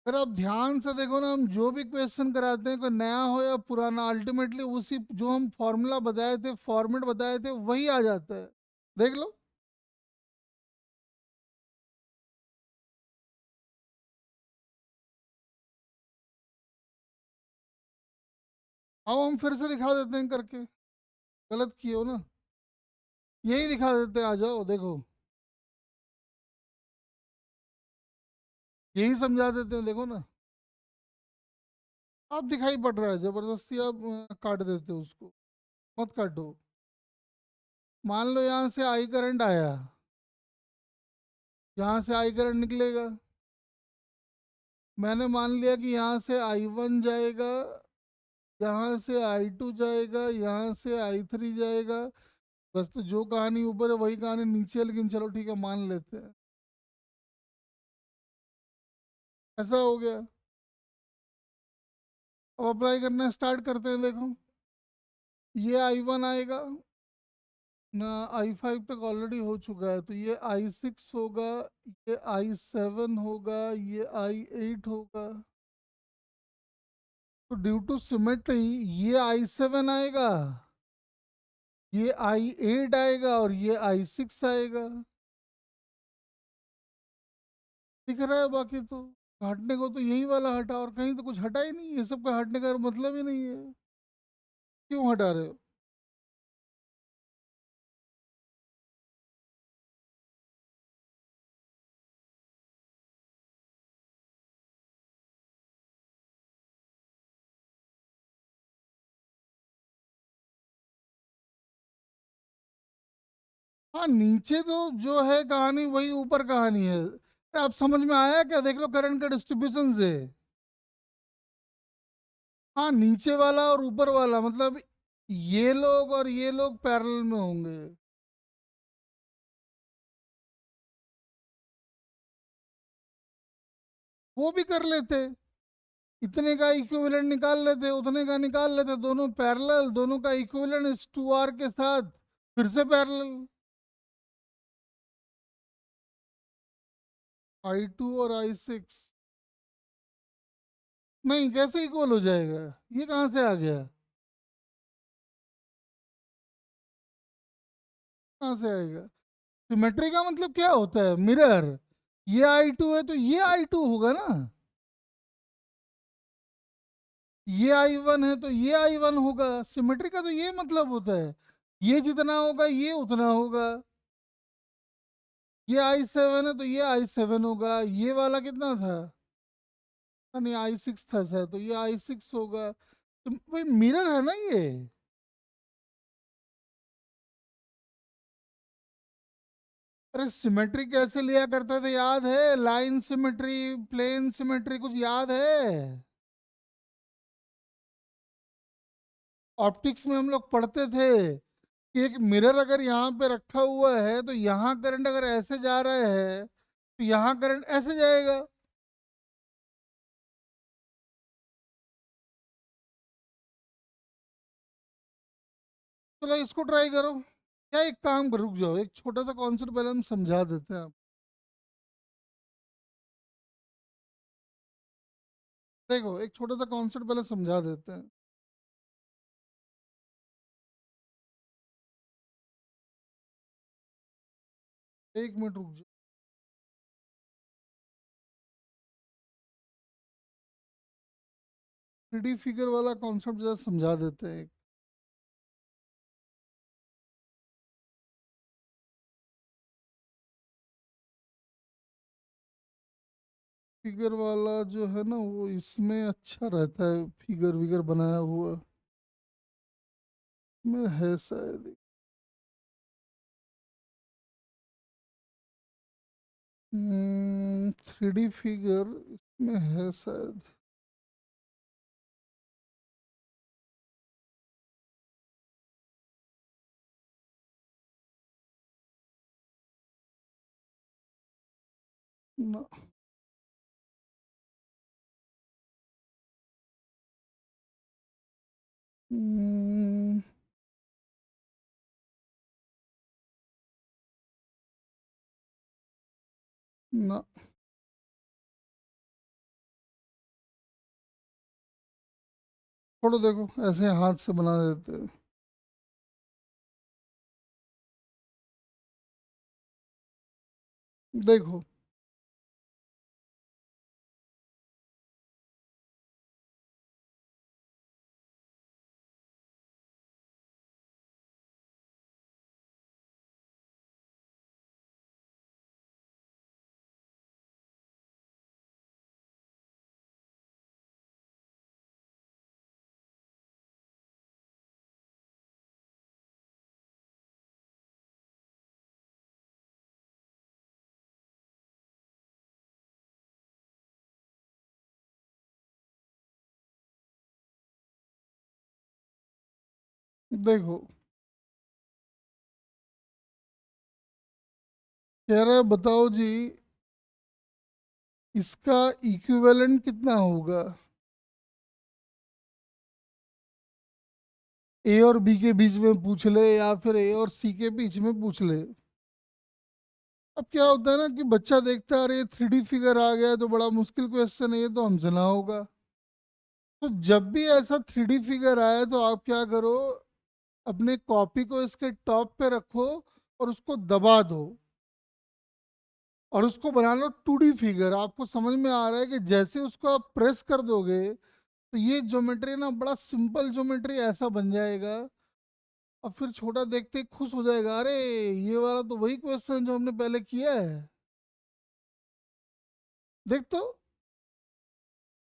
अगर आप ध्यान से देखो ना, हम जो भी क्वेश्चन कराते हैं, कोई नया हो या पुराना, अल्टीमेटली उसी जो हम फॉर्मूला बताए थे, फॉर्मेट बताए थे, वही आ जाता है, देख लो। अब हम फिर से दिखा देते हैं करके, गलत किए हो ना, यही दिखा देते हैं, आ जाओ देखो, यही समझा देते हैं, देखो ना। अब दिखाई पड़ रहा है, जबरदस्ती आप काट देते हो उसको, मत काटो। मान लो यहाँ से आई करंट आया, यहाँ से आई करंट निकलेगा, मैंने मान लिया कि यहाँ से आई वन जाएगा, यहाँ से आई टू जाएगा, यहाँ से आई थ्री जाएगा। बस, तो जो कहानी ऊपर है वही कहानी नीचे है, लेकिन चलो ठीक है, मान लेते हैं। ऐसा हो गया। अब अप्लाई करना स्टार्ट करते हैं, देखो। ये आई वन आएगा ना, आई फाइव तक ऑलरेडी हो चुका है, तो ये आई सिक्स होगा, ये आई सेवन होगा, ये आई एट होगा। तो ड्यू टू सिमेट्री ये आई सेवन आएगा, ये आई एट आएगा, और ये आई सिक्स आएगा। दिख रहा है? बाकी तो हटने को तो यही वाला हटा, और कहीं तो कुछ हटा ही नहीं, ये सब का हटने का मतलब ही नहीं है। क्यों हटा रहे हो? हाँ, नीचे तो जो है कहानी वही ऊपर कहानी है। अरे आप समझ में आया क्या? देख लो करंट का डिस्ट्रीब्यूशन से। हाँ, नीचे वाला और ऊपर वाला मतलब ये लोग और ये लोग पैरेलल में होंगे। वो भी कर लेते, इतने का इक्विवेलेंट निकाल लेते, उतने का निकाल लेते, दोनों पैरेलल, दोनों का इक्विवेलेंट इस टू आर के साथ फिर से पैरेलल। आई टू और आई सिक्स नहीं, कैसे इक्वल हो जाएगा? ये कहाँ से आ गया? कहाँ से आएगा? सिमेट्री का मतलब क्या होता है? मिरर। ये आई टू है तो ये आई टू होगा ना, ये आई वन है तो ये आई वन होगा। सिमेट्री का तो ये मतलब होता है, ये जितना होगा ये उतना होगा। ये आई सेवन है तो ये आई सेवन होगा। ये वाला कितना था? नहीं, आई सिक्स था शायद, तो ये आई सिक्स होगा। तो भाई मिरर है ना ये। अरे सिमेट्री कैसे लिया करते थे याद है? लाइन सिमेट्री, प्लेन सिमेट्री, कुछ याद है? ऑप्टिक्स में हम लोग पढ़ते थे कि एक मिरर अगर यहाँ पे रखा हुआ है तो यहाँ करंट अगर ऐसे जा रहा है तो यहाँ करंट ऐसे जाएगा। चलो इसको ट्राई करो। क्या, एक काम करो, रुक जाओ, एक छोटा सा कॉन्सेप्ट पहले हम समझा देते हैं। देखो, एक छोटा सा कॉन्सेप्ट पहले समझा देते हैं। एक मिनट रुक जाओ। 3D फिगर वाला कॉन्सेप्ट जरा समझा देते हैं। फिगर वाला जो है ना, वो इसमें अच्छा रहता है, फिगर विगर बनाया हुआ में है शायद। 3D फिगर इसमें है शायद। ना। हम्म, ना। छोड़ो, देखो ऐसे हाथ से बना देते हैं। देखो, देखो, कह रहा है बताओ जी, इसका इक्विवेलेंट कितना होगा। ए और बी के बीच में पूछ ले या फिर ए और सी के बीच में पूछ ले। अब क्या होता है ना कि बच्चा देखता है, अरे ये 3D फिगर आ गया है, तो बड़ा मुश्किल क्वेश्चन है, ये तो हमसे ना होगा। तो जब भी ऐसा 3D फिगर आए तो आप क्या करो, अपने कॉपी को इसके टॉप पे रखो और उसको दबा दो और उसको बना लो 2D फिगर। आपको समझ में आ रहा है कि जैसे उसको आप प्रेस कर दोगे तो ये ज्योमेट्री ना बड़ा सिंपल ज्योमेट्री ऐसा बन जाएगा। और फिर छोटा देखते ही खुश हो जाएगा, अरे ये वाला तो वही क्वेश्चन जो हमने पहले किया है। देख तो,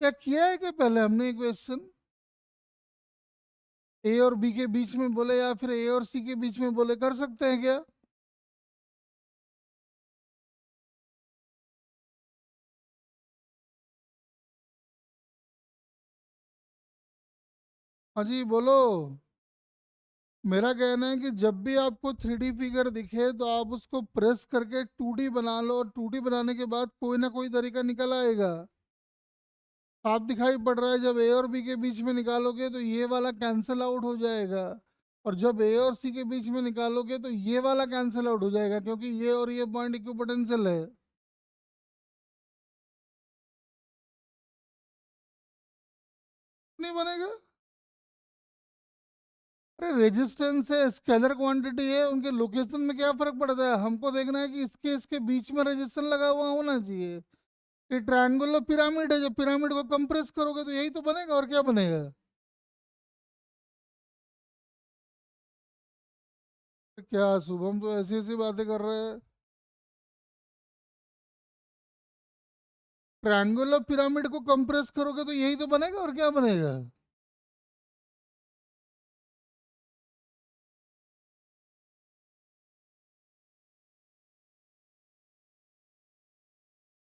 क्या किया है क्या पहले हमने क्वेश्चन, ए और बी के बीच में बोले या फिर ए और सी के बीच में बोले, कर सकते हैं क्या। हाँ जी बोलो। मेरा कहना है कि जब भी आपको 3D फिगर दिखे तो आप उसको प्रेस करके 2D बना लो, और 2D बनाने के बाद कोई ना कोई तरीका निकल आएगा। साफ दिखाई पड़ रहा है, जब ए और बी के बीच में निकालोगे तो ये वाला कैंसिल आउट हो जाएगा, और जब ए और सी के बीच में निकालोगे तो ये वाला कैंसिल आउट हो जाएगा, क्योंकि ये और ये पॉइंट इक्विपोटेंशियल है। नहीं बनेगा। अरे रेजिस्टेंस है, स्केलर क्वांटिटी है, उनके लोकेशन में क्या फर्क पड़ता है। हमको देखना है कि इसके इसके बीच में रेजिस्टेंस लगा हुआ होना चाहिए। ये ट्रायंगुलर पिरामिड है, जब पिरामिड को कंप्रेस करोगे तो यही तो बनेगा, और क्या बनेगा। क्या शुभम तो ऐसी ऐसी बातें कर रहे हैं। ट्रायंगुलर पिरामिड को कंप्रेस करोगे तो यही तो बनेगा, और क्या बनेगा।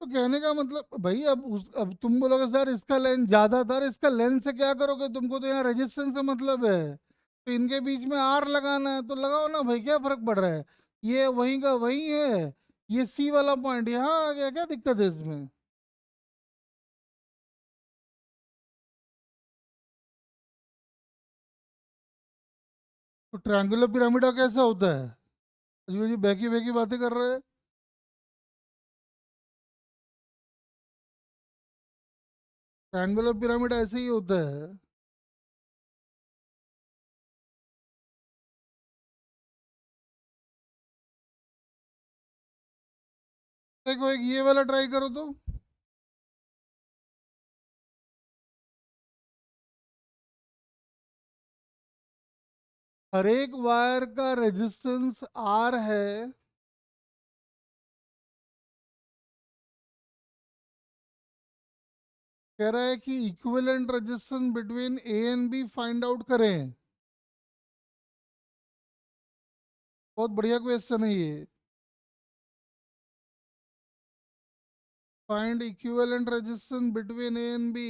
तो कहने का मतलब भाई, अब तुम बोलोगे सर इसका लेंथ ज्यादा था, इसका लेंथ से क्या करोगे, तुमको तो यहाँ रेजिस्टेंस से मतलब है। तो इनके बीच में आर लगाना है तो लगाओ ना भाई, क्या फर्क पड़ रहा है। ये वहीं का वहीं है, ये सी वाला पॉइंट यहाँ आ गया, क्या दिक्कत है इसमें। तो ट्रायंगुलर पिरामिड का कैसा होता है। अजीब अजीब बहकी बहकी बातें कर रहे हैं। ट्रायंगुलर पिरामिड ऐसे ही होता है। देखो एक ये वाला ट्राई करो तो। हर एक वायर का रेजिस्टेंस आर है। कह रहा है कि equivalent resistance between A and B find out करें। बहुत बढ़िया क्वेश्चन है ये। Find equivalent resistance between A and B.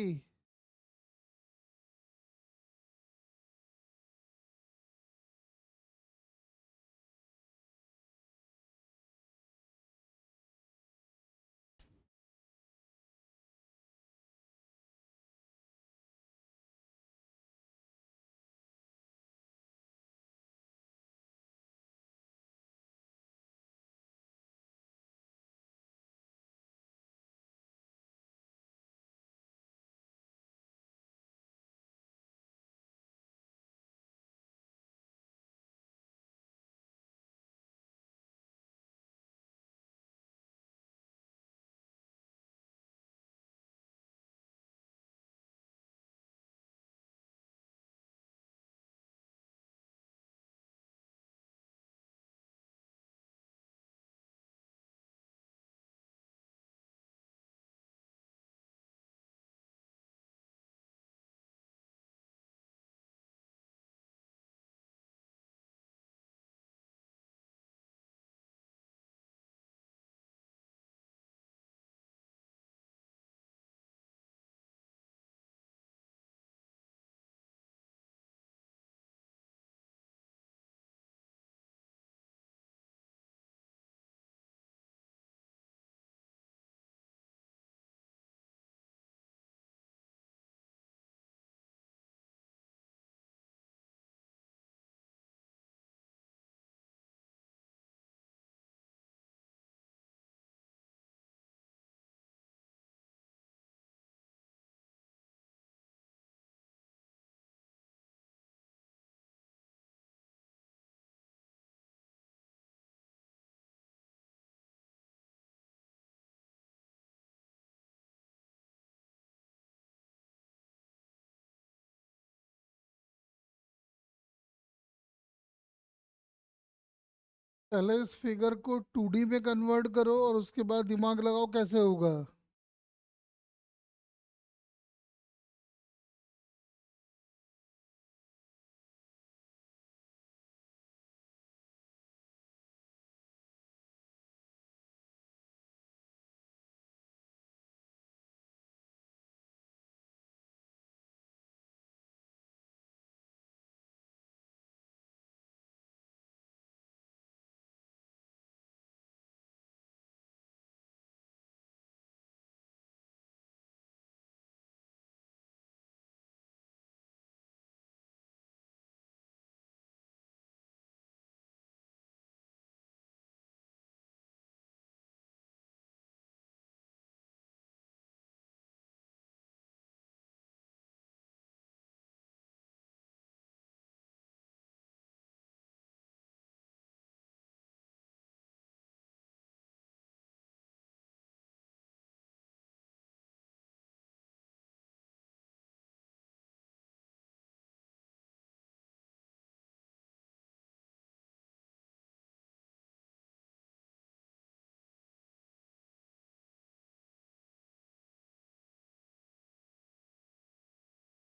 पहले इस फिगर को 2D में कन्वर्ट करो और उसके बाद दिमाग लगाओ कैसे होगा।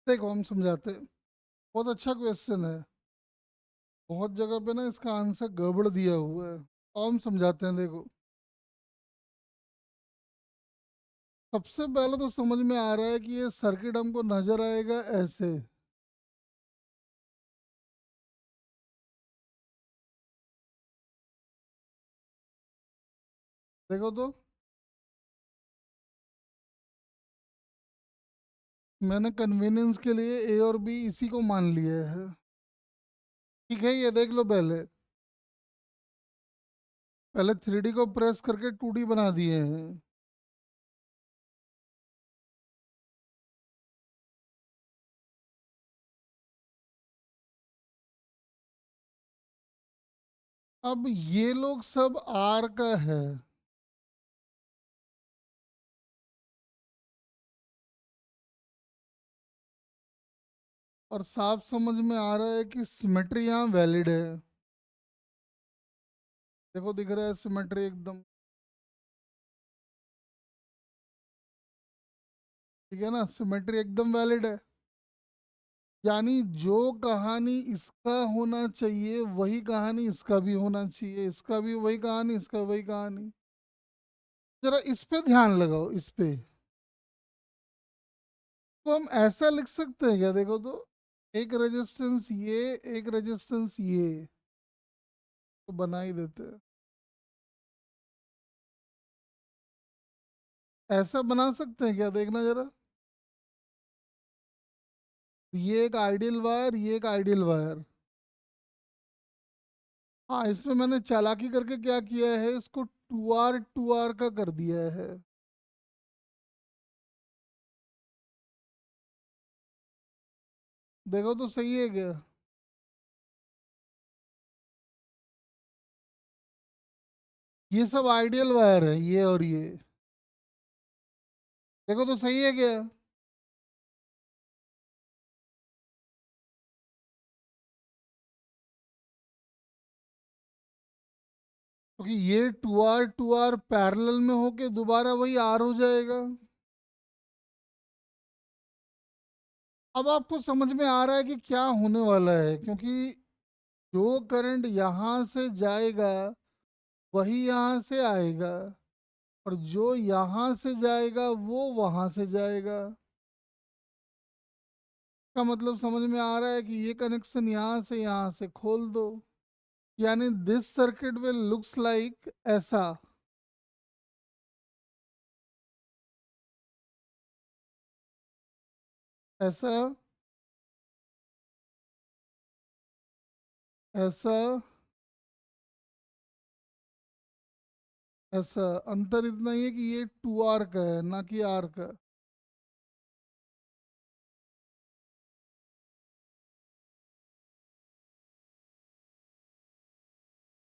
देखो हम समझाते हैं। बहुत अच्छा क्वेश्चन है। बहुत जगह पे ना इसका आंसर गड़बड़ दिया हुआ है। और हम समझाते हैं, देखो। सबसे पहले तो समझ में आ रहा है कि ये सर्किट हमको नजर आएगा ऐसे। देखो तो, मैंने कन्वीनियंस के लिए ए और बी इसी को मान लिया है। ठीक है, ये देख लो। पहले पहले 3D को प्रेस करके 2D बना दिए हैं। अब ये लोग सब आर का है। और साफ समझ में आ रहा है कि सिमेट्री यहाँ वैलिड है। देखो दिख रहा है सिमेट्री एकदम। ठीक है ना, सिमेट्री एकदम वैलिड है। यानी जो कहानी इसका होना चाहिए वही कहानी इसका भी होना चाहिए, इसका भी वही कहानी, इसका वही कहानी। जरा इस पे ध्यान लगाओ, इस पे। तो हम ऐसा लिख सकते हैं क्या? देखो तो, एक रेजिस्टेंस ये, एक रेजिस्टेंस ये, तो बना ही देते हैं। ऐसा बना सकते हैं क्या? देखना जरा। ये एक आइडियल वायर, ये एक आइडियल वायर। हाँ, इसमें मैंने चालाकी करके क्या किया है, इसको 2R 2R का कर दिया है। देखो तो सही है क्या? ये सब आइडियल वायर है, ये और ये। देखो तो सही है क्या? क्योंकि ये 2R 2R पैरेलल में होके दोबारा वही आर हो जाएगा। अब आपको समझ में आ रहा है कि क्या होने वाला है, क्योंकि जो करंट यहाँ से जाएगा वही यहाँ से आएगा, और जो यहाँ से जाएगा वो वहाँ से जाएगा। का मतलब समझ में आ रहा है कि ये कनेक्शन यहाँ से खोल दो। यानी this circuit will looks like ऐसा। ऐसा, ऐसा, ऐसा। अंतर इतना ही है कि ये 2R का है, ना कि आर का।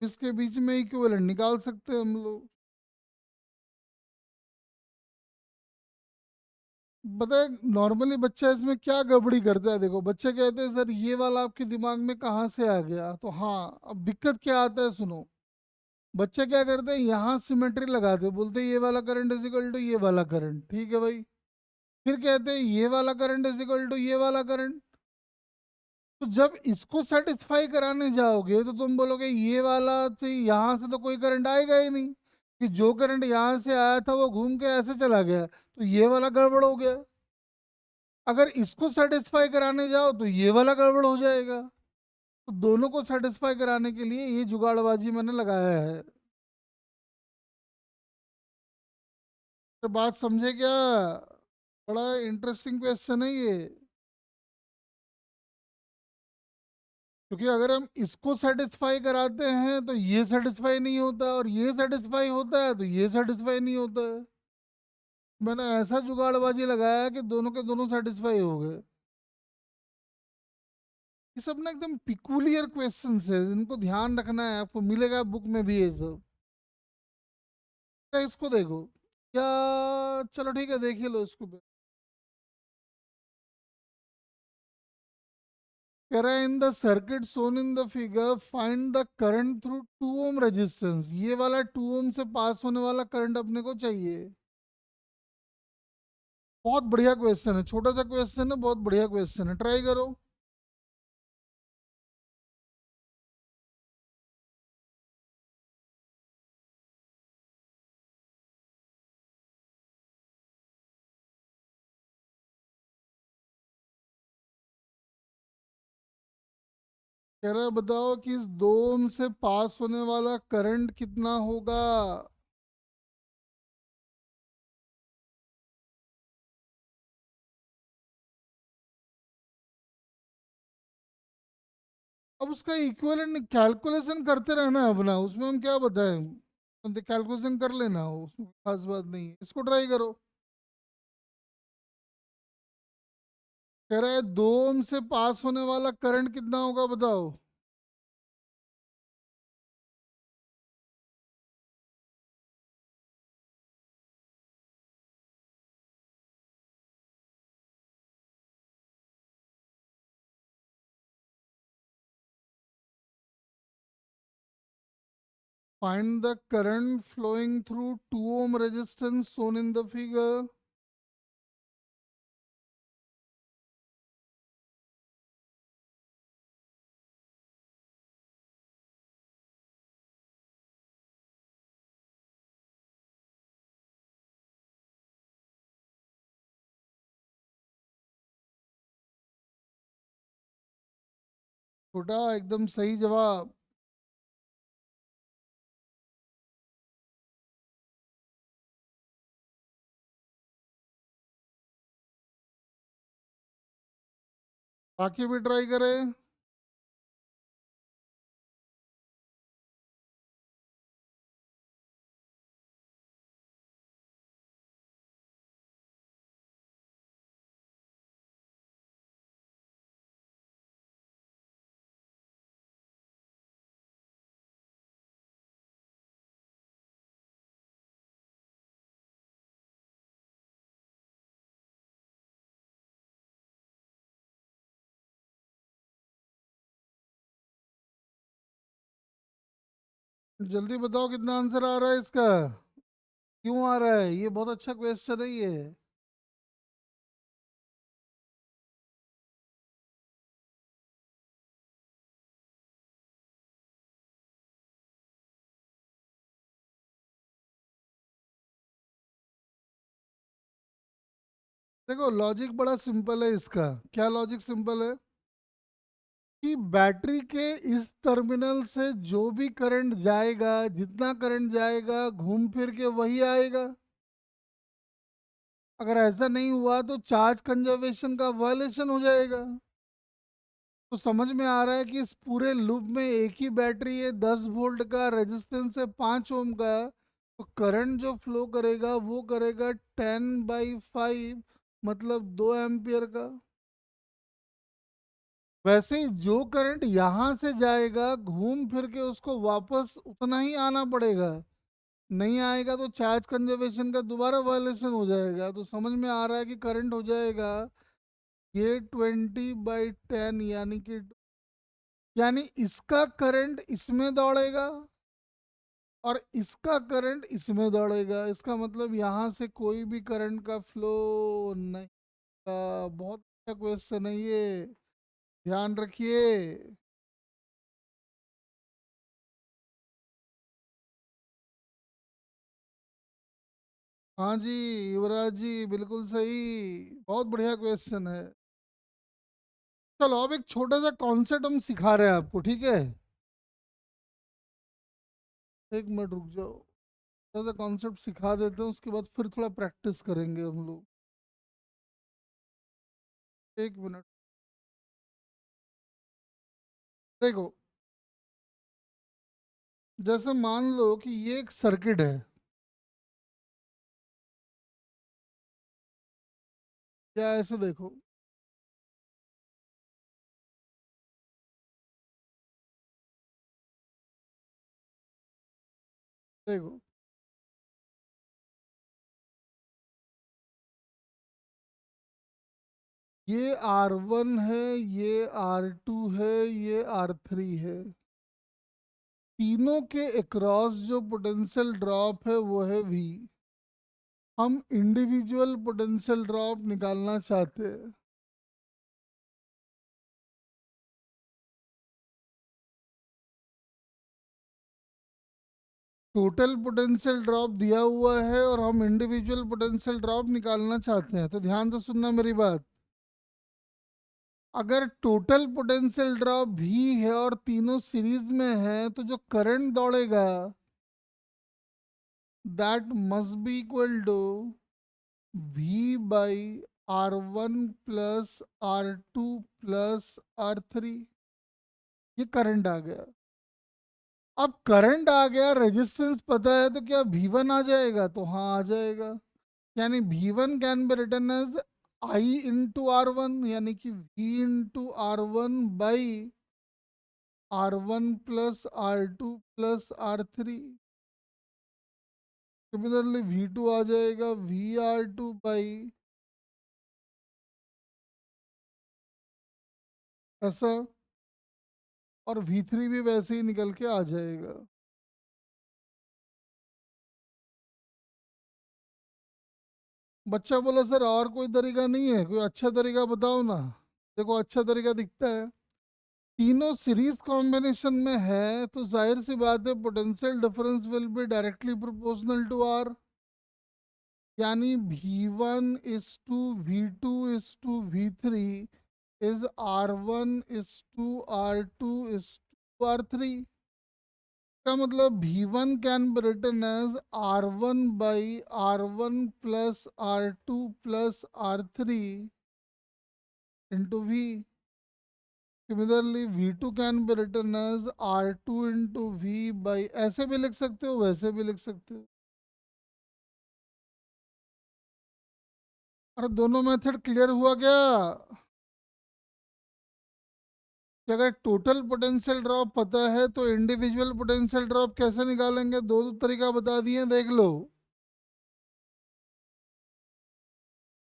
इसके बीच में इक्विवेलेंट निकाल सकते हैं हम लोग। बताए नॉर्मली बच्चा इसमें क्या गड़बड़ी करता है। देखो बच्चे कहते हैं सर ये वाला आपके दिमाग में कहाँ से आ गया, तो हाँ, अब दिक्कत क्या आता है सुनो। बच्चे क्या करते हैं, यहाँ सिमेट्री लगाते हैं, बोलते हैं ये वाला करंट इज इक्वल टू ये वाला करंट, ठीक है भाई। फिर कहते हैं ये वाला करंट इज इक्वल टू ये वाला करंट। तो जब इसको सेटिस्फाई कराने जाओगे तो तुम बोलोगे ये वाला से यहाँ से तो कोई करंट आएगा ही नहीं, कि जो करंट यहाँ से आया था वो घूम के ऐसे चला गया, तो ये वाला गड़बड़ हो गया। अगर इसको सेटिस्फाई कराने जाओ तो ये वाला गड़बड़ हो जाएगा। तो दोनों को सेटिस्फाई कराने के लिए ये जुगाड़बाजी मैंने लगाया है। तो बात समझे क्या? बड़ा इंटरेस्टिंग क्वेश्चन है ये। क्योंकि अगर हम इसको सेटिस्फाई कराते हैं तो ये सेटिस्फाई नहीं होता, और ये सेटिस्फाई होता है तो ये सेटिस्फाई नहीं होता है। मैंने ऐसा जुगाड़बाजी लगाया कि दोनों के दोनों सेटिस्फाई हो गए। ये सब ना एकदम पिकुलियर क्वेश्चंस है, इनको ध्यान रखना है, आपको मिलेगा बुक में भी ये सब। इसको देखो क्या, चलो ठीक है देख ही लो इसको। कह रहा है in the circuit Son in the figure find the current through 2 ohm resistance. ये वाला 2 ओम से पास होने वाला करंट अपने को चाहिए। बहुत बढ़िया क्वेश्चन है, छोटा सा क्वेश्चन है, बहुत बढ़िया क्वेश्चन है, ट्राई करो। कह रहा है बताओ कि इस 2 ओम से पास होने वाला करंट कितना होगा। अब उसका इक्विवेलेंट कैलकुलेशन करते रहना है अपना, उसमें हम क्या बताएं, कैलकुलेशन कर लेना, उसमें खास बात नहीं है, इसको ट्राई करो। कह रहा है 2 ओम से पास होने वाला करंट कितना होगा बताओ। Find the current flowing through 2 ohm resistance shown in the figure. छोटा एकदम सही जवाब। बाकी भी ट्राई करें। जल्दी बताओ कितना आंसर आ रहा है इसका। क्यों आ रहा है, ये बहुत अच्छा क्वेश्चन है ये। देखो लॉजिक बड़ा सिंपल है इसका। क्या लॉजिक सिंपल है? कि बैटरी के इस टर्मिनल से जो भी करंट जाएगा, जितना करंट जाएगा घूम फिर के वही आएगा। अगर ऐसा नहीं हुआ तो चार्ज कंजर्वेशन का वायलेशन हो जाएगा। तो समझ में आ रहा है कि इस पूरे लूप में एक ही बैटरी है, 10 वोल्ट का, रेजिस्टेंस है 5 ओम का। तो करंट जो फ्लो करेगा वो करेगा 10/5, मतलब 2 एम्पियर का। वैसे ही जो करंट यहाँ से जाएगा घूम फिर के उसको वापस उतना ही आना पड़ेगा। नहीं आएगा तो चार्ज कंजर्वेशन का दोबारा वायलेशन हो जाएगा। तो समझ में आ रहा है कि करंट हो जाएगा ये 20/10, यानी इसका करंट इसमें दौड़ेगा, और इसका करंट इसमें दौड़ेगा, इसका मतलब यहाँ से कोई भी करंट का फ्लो नहीं बहुत अच्छा क्वेश्चन है ये, ध्यान रखिए। हाँ जी युवराज जी, बिल्कुल सही, बहुत बढ़िया क्वेश्चन है। चलो अब एक छोटा सा कॉन्सेप्ट हम सिखा रहे हैं आपको, ठीक है? एक मिनट रुक जाओ, छोटा सा कॉन्सेप्ट सिखा देते हैं, उसके बाद फिर थोड़ा प्रैक्टिस करेंगे हम लोग। एक मिनट, देखो, जैसे मान लो कि ये एक सर्किट है, या ऐसे देखो, देखो, ये R1 है, ये R2 है, ये R3 है। तीनों के अक्रॉस जो पोटेंशियल ड्रॉप है वो है V। हम इंडिविजुअल पोटेंशियल ड्रॉप निकालना चाहते हैं। टोटल पोटेंशियल ड्रॉप दिया हुआ है और हम इंडिविजुअल पोटेंशियल ड्रॉप निकालना चाहते हैं, तो ध्यान से सुनना मेरी बात। अगर टोटल पोटेंशियल ड्रॉप भी है और तीनों सीरीज में है, तो जो करंट दौड़ेगा that must be equal to V by R1 plus R2 plus R3। ये करंट आ गया। अब करंट आ गया, रेजिस्टेंस पता है, तो क्या V1 आ जाएगा? तो हाँ आ जाएगा। यानी V1 can be written as I into R1, यानी कि V into R1 by R1 plus R2 plus R3। Similarly V2 आ जाएगा VR2 बाई ऐसा, और V3 भी वैसे ही निकल के आ जाएगा। बच्चा बोला सर और कोई तरीका नहीं है, कोई अच्छा तरीका बताओ ना। देखो अच्छा तरीका दिखता है, तीनों सीरीज कॉम्बिनेशन में है, तो जाहिर सी बात है potential difference will be directly proportional to R. यानी V1 is to V2 is to V3 is R1 is to R2 is to R3। का मतलब V1 can be written as R1 by R1 plus R2 plus R3 into V। Similarly V2 can be written as R2 into V by, ऐसे भी लिख सकते हो वैसे भी लिख सकते हो। अरे दोनों मेथड क्लियर हुआ क्या? कि अगर टोटल पोटेंशियल ड्रॉप पता है तो इंडिविजुअल पोटेंशियल ड्रॉप कैसे निकालेंगे? दो दो तरीका बता दिए, देख लो।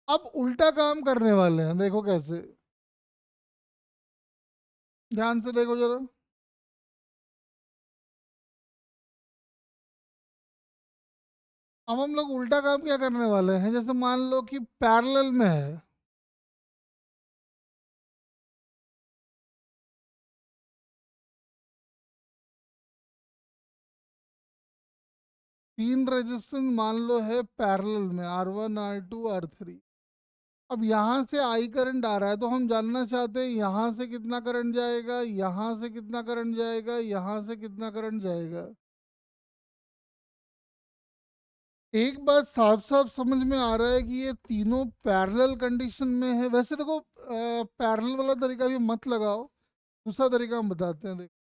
अब उल्टा काम करने वाले हैं, देखो कैसे, ध्यान से देखो जरा। अब हम लोग उल्टा काम क्या करने वाले हैं, जैसे मान लो कि पैरेलल में है, तीन रेजिस्टेंस मान लो है पैरेलल में, R1 R2 R3। अब यहाँ से आई करंट आ रहा है, तो हम जानना चाहते हैं यहाँ से कितना करंट जाएगा, यहाँ से कितना करंट जाएगा, यहाँ से कितना करंट जाएगा। एक बात साफ साफ समझ में आ रहा है कि ये तीनों पैरेलल कंडीशन में है। वैसे देखो पैरेलल वाला तरीका भी मत लगाओ, दूसरा तरीका हम बताते हैं। देखो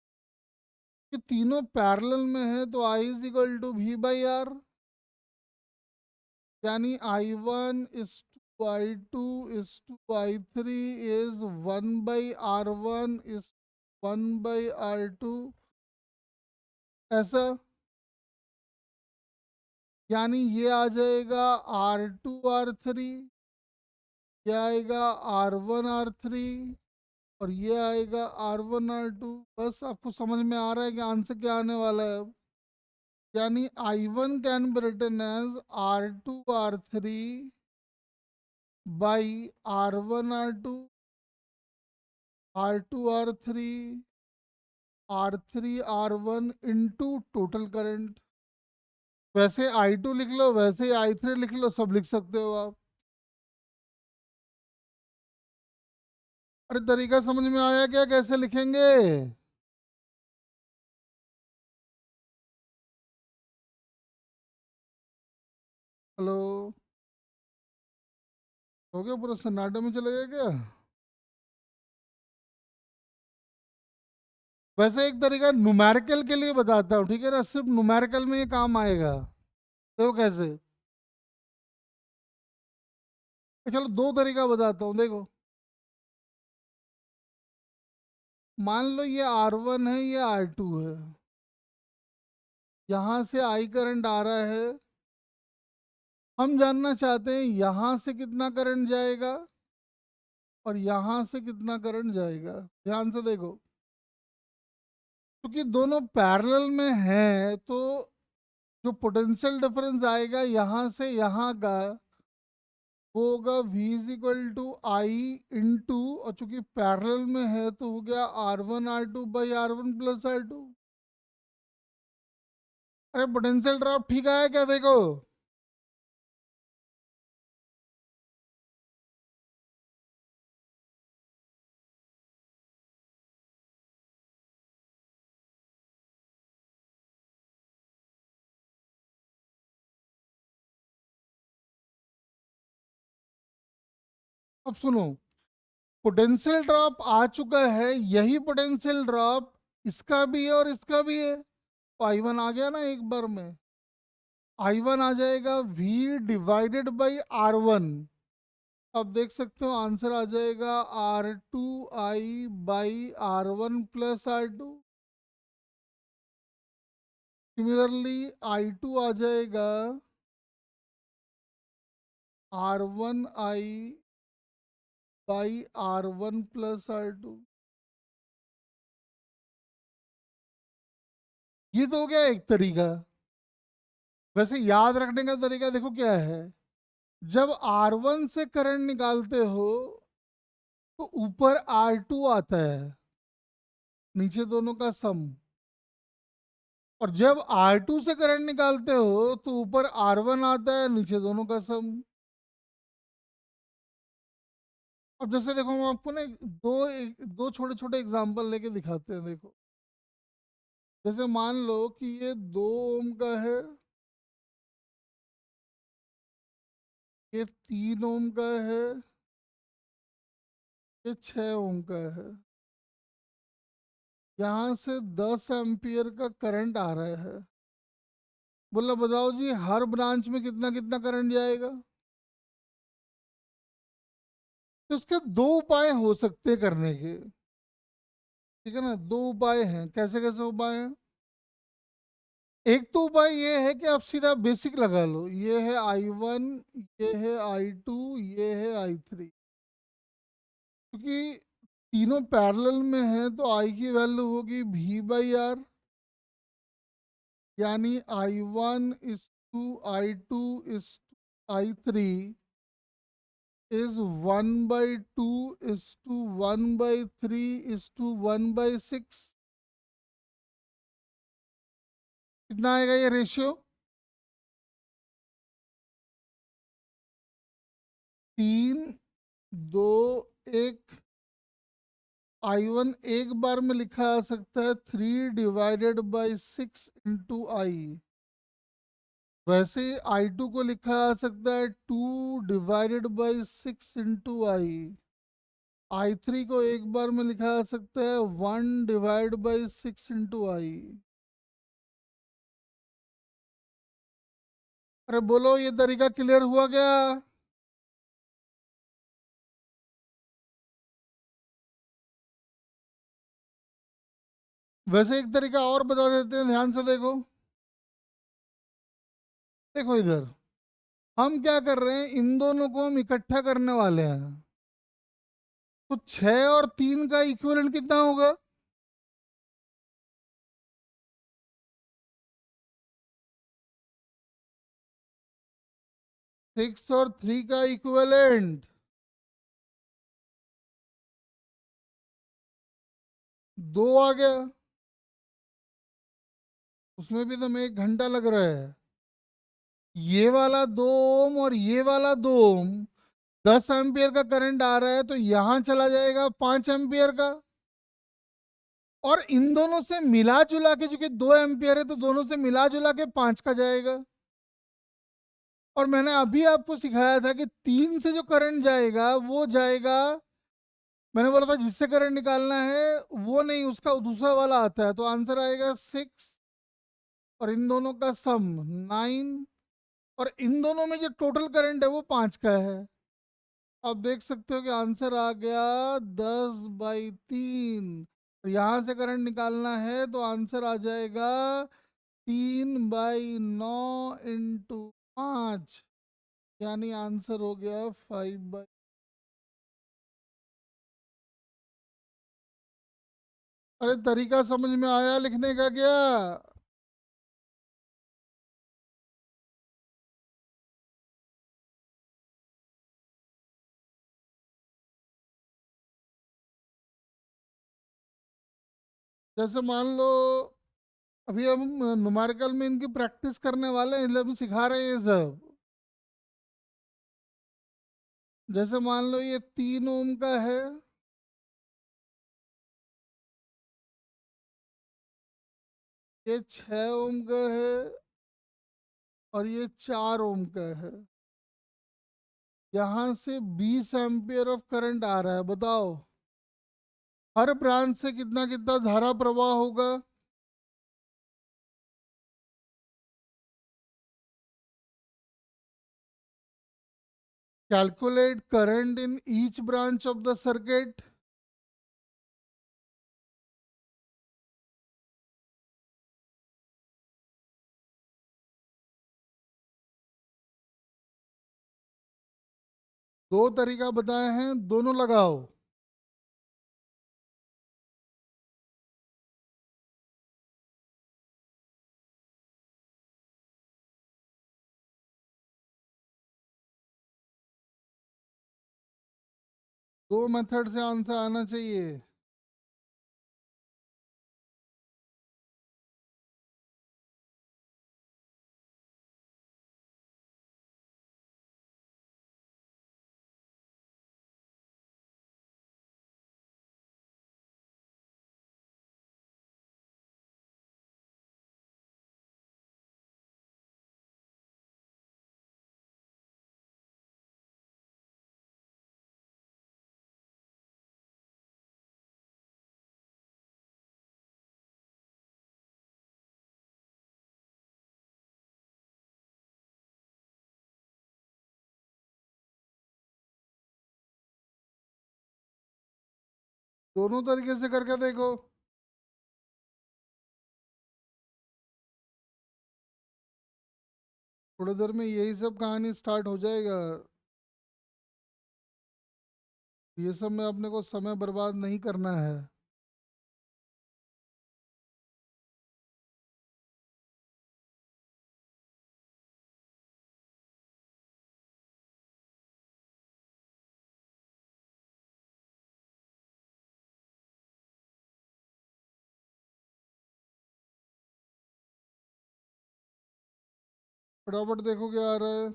कि तीनों पैरेलल में है, तो I is equal to V by R. यानी I1 is to I2 is to I3 is 1/R1 is 1/R2, ऐसा। यानी ये आ जाएगा R2 R3, ये आएगा R1 R3, और ये आएगा R1 R2। बस आपको समझ में आ रहा है कि आंसर क्या आने वाला है अब? यानी I1 can be written as R2 R3 by R1 R2 R2 R3 R3 R1 into total current. वैसे I2 लिख लो, वैसे I3 लिख लो, सब लिख सकते हो आप। अरे तरीका समझ में आया क्या, कैसे लिखेंगे? हेलो, हो गया? पूरा सन्नाटे में चले गए क्या? वैसे एक तरीका न्यूमेरिकल के लिए बताता हूँ, ठीक है ना? सिर्फ न्यूमेरिकल में ये काम आएगा। देखो कैसे। चलो दो तरीका बताता हूँ, देखो। मान लो ये R1 है, ये R2 है। यहां से I करंट आ रहा है। हम जानना चाहते हैं यहां से कितना करंट जाएगा और यहां से कितना करंट जाएगा। ध्यान से देखो, क्योंकि दोनों पैरेलल में हैं, तो जो पोटेंशियल डिफरेंस आएगा यहाँ से यहाँ का, वो होगा V is equal to I into, और चूंकि पैरेलल में है तो हो गया R1 R2 by R1 plus R2। अरे पोटेंशियल ड्रॉप ठीक आया क्या, देखो। अब सुनो, पोटेंशियल ड्रॉप आ चुका है, यही पोटेंशियल ड्रॉप इसका भी है और इसका भी है, तो I1 आ गया ना एक बार में। I1 आ जाएगा V डिवाइडेड बाई R1। अब देख सकते हो आंसर आ जाएगा R2I by R1 plus R2। Similarly I2 आ जाएगा R1I by R1 plus R2। ये तो हो गया एक तरीका। वैसे याद रखने का तरीका देखो क्या है। जब R1 से करंट निकालते हो तो ऊपर R2 आता है, नीचे दोनों का सम। और जब R2 से करंट निकालते हो तो ऊपर R1 आता है, नीचे दोनों का सम। अब जैसे देखो, हम आपको ना दो छोटे छोटे एग्जांपल लेके दिखाते हैं, देखो। जैसे मान लो कि ये 2 ओम का है, ये 3 ओम का है, ये 6 ओम का है। यहाँ से 10 एम्पियर का करंट आ रहा है। बोला बताओ जी, हर ब्रांच में कितना कितना करंट जाएगा? तो इसके दो उपाय हो सकते हैं करने के, ठीक है ना? दो उपाय हैं। कैसे कैसे उपाय हैं? एक तो उपाय ये है कि आप सीधा बेसिक लगा लो, ये है I1, ये है I2, ये है I3। क्योंकि तीनों पैरेलल में है तो I की वैल्यू होगी V बाई आर, यानी I1 is to I2 is I3 is 1 by 2 is to 1 by 3 is to 1 by 6। कितना आएगा ये रेशियो? 3 2 1। I1 एक बार में लिखा आ सकता है 3 डिवाइडेड बाई 6 इंटू I। वैसे I2 को लिखा आ सकता है 2 divided by 6 into I। I3 को एक बार में लिखा आ सकता है 1 डिवाइड बाई 6 इंटू I। अरे बोलो, ये तरीका क्लियर हुआ क्या? वैसे एक तरीका और बता देते हैं, ध्यान से देखो। देखो इधर, हम क्या कर रहे हैं, इन दोनों को हम इकट्ठा करने वाले हैं। तो 6 और 3 का इक्विवेलेंट कितना होगा? 6 और 3 का इक्विवेलेंट 2 आ गया। उसमें भी तो मैं 1 घंटा लग रहा है। ये वाला 2 ओम और ये वाला 2 ओम, 10 एम्पियर का करंट आ रहा है तो यहां चला जाएगा 5 एम्पियर का। और इन दोनों से मिला जुला के, क्योंकि 2 एम्पियर है तो दोनों से मिला जुला के 5 का जाएगा। और मैंने अभी आपको सिखाया था कि 3 से जो करंट जाएगा वो जाएगा, मैंने बोला था जिससे करंट निकालना है वो नहीं, उसका दूसरा वाला आता है, तो आंसर आएगा 6। और इन दोनों का सम 9। और इन दोनों में जो टोटल करंट है वो 5 का है। आप देख सकते हो कि आंसर आ गया 10/3। यहां से करंट निकालना है तो आंसर आ जाएगा 3/9 × 5, यानी आंसर हो गया 5/। अरे तरीका समझ में आया लिखने का क्या? जैसे मान लो अभी हम न्यूमेरिकल में इनकी प्रैक्टिस करने वाले हैं, इसलिए अभी सिखा रहे हैं ये सब। जैसे मान लो ये 3 ओम का है, ये 6 ओम का है, और ये 4 ओम का है। यहाँ से 20 एम्पियर ऑफ करंट आ रहा है, बताओ हर ब्रांच से कितना कितना धारा प्रवाह होगा? Calculate current in each branch of the circuit. दो तरीका बताए हैं, दोनों लगाओ। दो मेथड से आंसर आना चाहिए। दोनों तरीके से करके देखो। थोड़ी देर में यही सब कहानी स्टार्ट हो जाएगा। ये सब में अपने को समय बर्बाद नहीं करना है। फटाफट देखो क्या आ रहा है।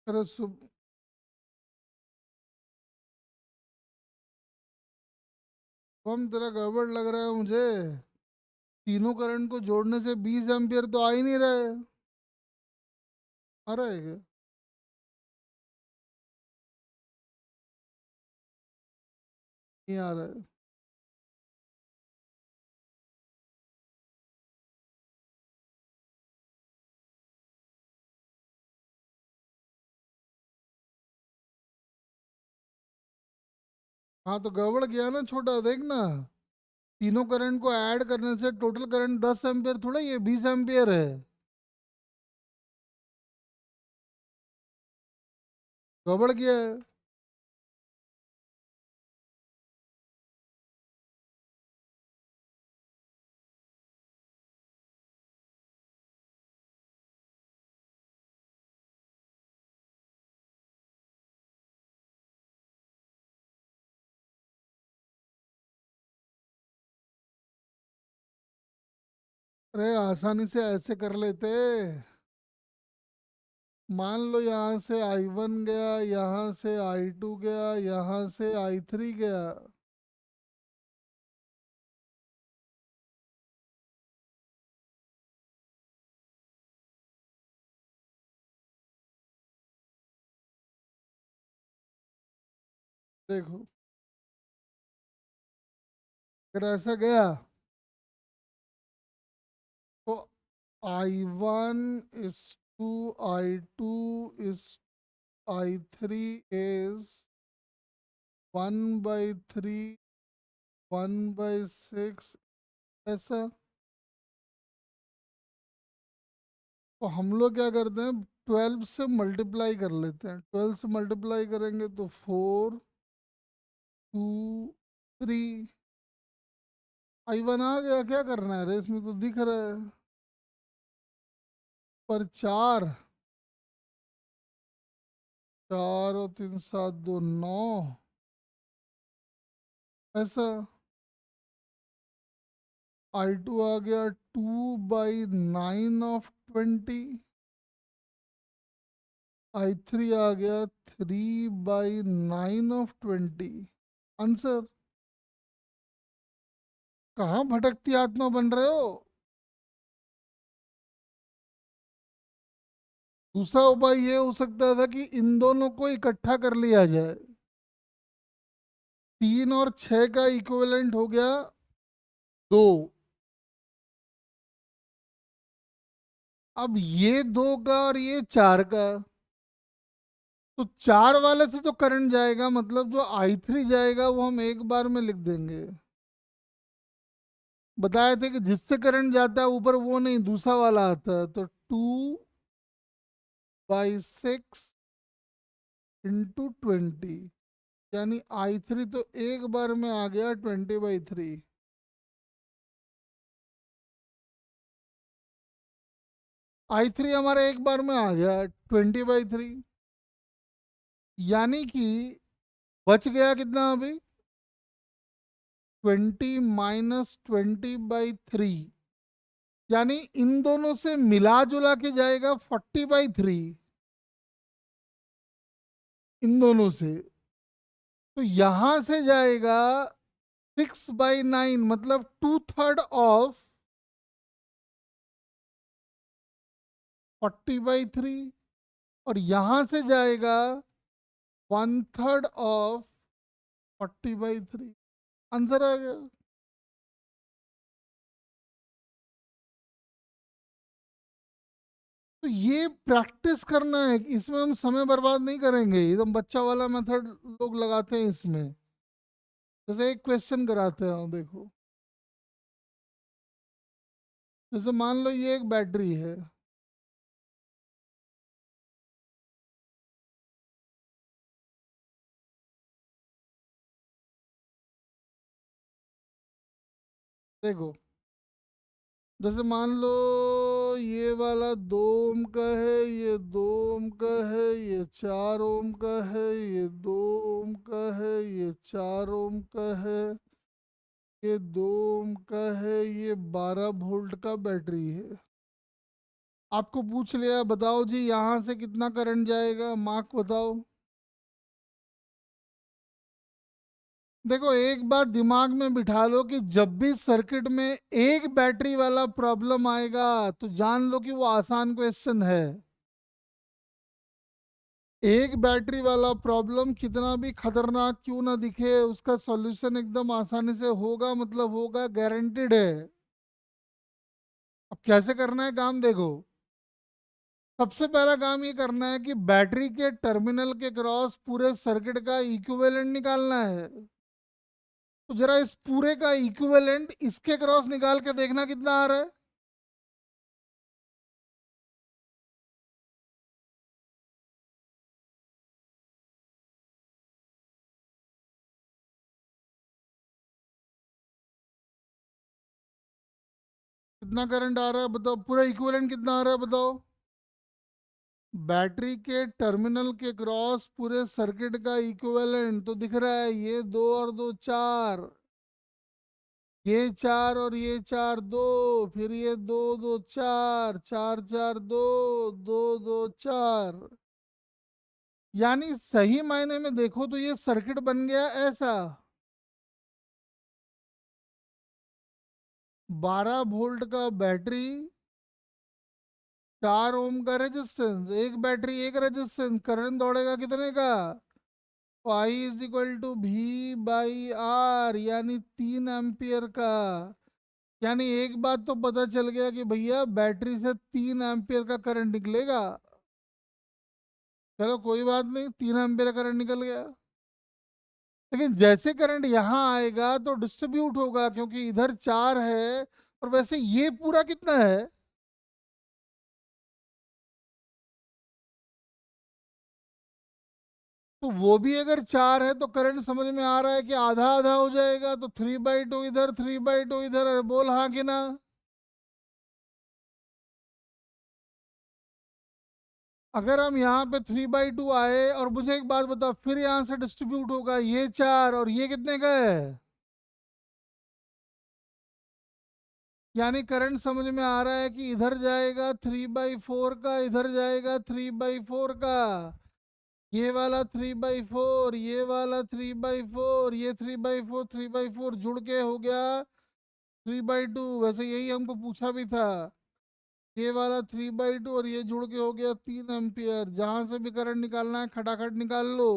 अरे शुभम, तेरा गड़बड़ लग रहा है मुझे। तीनों करंट को जोड़ने से 20 एम्पियर तो आ ही नहीं रहे। आ रहा है क्या? नहीं आ रहा है। हाँ तो गड़बड़ गया ना छोटा, देख ना, तीनों करंट को ऐड करने से टोटल करंट 10 एम्पियर थोड़ा, ये 20 एम्पियर है। गड़बड़ गया है। अरे आसानी से ऐसे कर लेते। मान लो यहाँ से I1 गया, यहाँ से I2 गया, यहाँ से I3 गया। देखो, अगर ऐसा गया तो I1 is to I2 is I3 is 1/3 1/6 ऐसा। तो हम लोग क्या करते हैं, 12 से मल्टीप्लाई कर लेते हैं। 12 से मल्टीप्लाई करेंगे तो 4 2 3। I1 आ गया, क्या करना है रे, इसमें तो दिख रहा है। पर 4, 4 और 3 7 2 9 ऐसा। I2 आ गया 2/9 of 20। I3 आ गया 3/9 of 20। आंसर। कहाँ भटकती आत्मा बन रहे हो। दूसरा उपाय ये हो सकता था कि इन दोनों को इकट्ठा कर लिया जाए। 3 और 6 का इक्विवेलेंट हो गया 2। अब ये 2 का और ये 4 का, तो 4 वाले से तो करंट जाएगा, मतलब जो I3 जाएगा वो हम एक बार में लिख देंगे। बताए थे कि जिससे करंट जाता है ऊपर वो नहीं, दूसरा वाला आता है। तो 2/6 × 20, यानी I3 तो एक बार में आ गया 20/3। I3 हमारा एक बार में आ गया 20/3, यानी कि बच गया कितना अभी, 20 - 20/3, यानी इन दोनों से मिला जुला के जाएगा 40/3। इन दोनों से तो यहां से जाएगा 6/9, मतलब 2/3 ऑफ 40/3। और यहां से जाएगा 1/3 ऑफ 40/3। आंसर आ गया। तो ये प्रैक्टिस करना है, इसमें हम समय बर्बाद नहीं करेंगे, एकदम बच्चा वाला मेथड लोग लगाते हैं इसमें। जैसे एक क्वेश्चन कराते हैं, देखो, जैसे मान लो ये एक बैटरी है। देखो, जैसे मान लो ये वाला 2 ओम का है, ये 2 ओम का है, ये 4 ओम का है, ये 2 ओम का है, ये 4 ओम का है, ये 2 ओम का है, ये 12 वोल्ट का बैटरी है। आपको पूछ लिया, बताओ जी यहाँ से कितना करंट जाएगा, मार्क बताओ। देखो, एक बात दिमाग में बिठा लो कि जब भी सर्किट में एक बैटरी वाला प्रॉब्लम आएगा तो जान लो कि वो आसान क्वेश्चन है। एक बैटरी वाला प्रॉब्लम कितना भी खतरनाक क्यों ना दिखे, उसका सॉल्यूशन एकदम आसानी से होगा, मतलब होगा, गारंटेड है। अब कैसे करना है काम, देखो, सबसे पहला काम ये करना है कि बैटरी के टर्मिनल के क्रॉस पूरे सर्किट का इक्विवेलेंट निकालना है। तो जरा इस पूरे का इक्विवेलेंट इसके क्रॉस निकाल के देखना कितना आ रहा है। कितना करंट आ रहा है बताओ, पूरा इक्विवेलेंट कितना आ रहा है बताओ। बैटरी के टर्मिनल के क्रॉस पूरे सर्किट का इक्विवेलेंट तो दिख रहा है, ये दो और दो चार, ये चार और ये चार दो, फिर ये दो दो चार, चार चार दो, दो दो चार। यानी सही मायने में देखो तो ये सर्किट बन गया ऐसा। 12 वोल्ट का बैटरी, 4 ओम का रेजिस्टेंस, एक बैटरी एक रेजिस्टेंस, करंट दौड़ेगा कितने का, I इज इक्वल टू भी बाई आर, यानी 3 एम्पियर का। यानी एक बात तो पता चल गया कि भैया बैटरी से 3 एम्पियर का करंट निकलेगा। चलो कोई बात नहीं, 3 एम्पियर करंट निकल गया। लेकिन जैसे करंट यहाँ आएगा तो डिस्ट्रीब्यूट होगा, क्योंकि इधर 4 है और वैसे ये पूरा कितना है। तो वो भी अगर 4 है तो करंट समझ में आ रहा है कि आधा आधा हो जाएगा, तो 3/2 इधर, 3/2 इधर। अरे बोल हाँ कि ना। अगर हम यहाँ पे 3/2 आए और मुझे एक बात बताओ, फिर यहाँ से डिस्ट्रीब्यूट होगा, ये 4 और ये कितने का है। यानी करंट समझ में आ रहा है कि इधर जाएगा 3/4 का, इधर जाएगा 3/4 का। ये वाला 3/4, ये वाला 3/4, ये 3/4, 3/4 जुड़ के हो गया 3/2। वैसे यही हमको पूछा भी था। ये वाला 3/2 और ये जुड़ के हो गया 3 एम्पियर। जहां से भी करंट निकालना है खटाखट निकाल लो।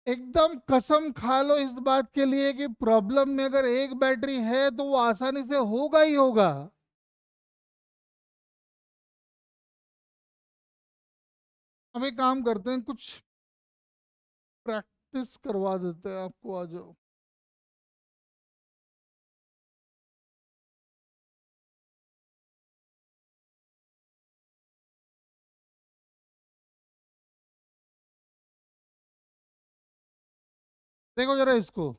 एकदम कसम खा लो इस बात के लिए कि प्रॉब्लम में अगर एक बैटरी है तो वो आसानी से होगा ही होगा। अब एक काम करते हैं, कुछ प्रैक्टिस करवा देते हैं आपको, आ जाओ। देखो जरा इसको,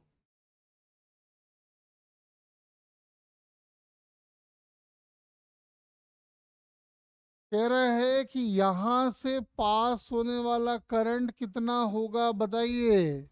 कह रहा है कि यहां से पास होने वाला करंट कितना होगा बताइए।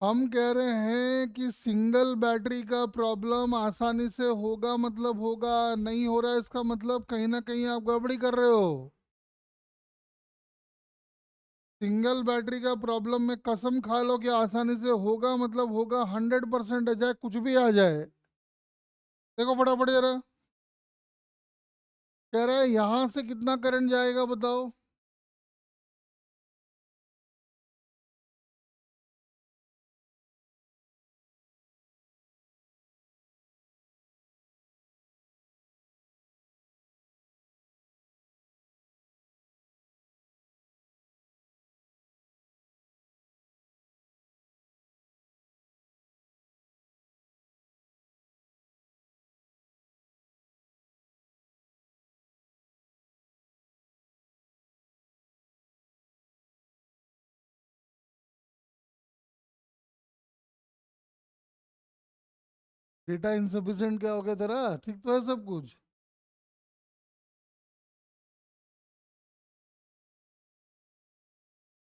हम कह रहे हैं कि सिंगल बैटरी का प्रॉब्लम आसानी से होगा, मतलब होगा, नहीं हो रहा है इसका मतलब कहीं ना कहीं आप गड़बड़ी कर रहे हो। सिंगल बैटरी का प्रॉब्लम में कसम खा लो कि आसानी से होगा, मतलब होगा, 100% है, चाहे कुछ भी आ जाए। देखो फटाफट जरा। कह रहा है यहां से कितना करंट जाएगा बताओ। डेटा इंसफिशिएंट क्या हो गया तेरा? ठीक तो है सब कुछ?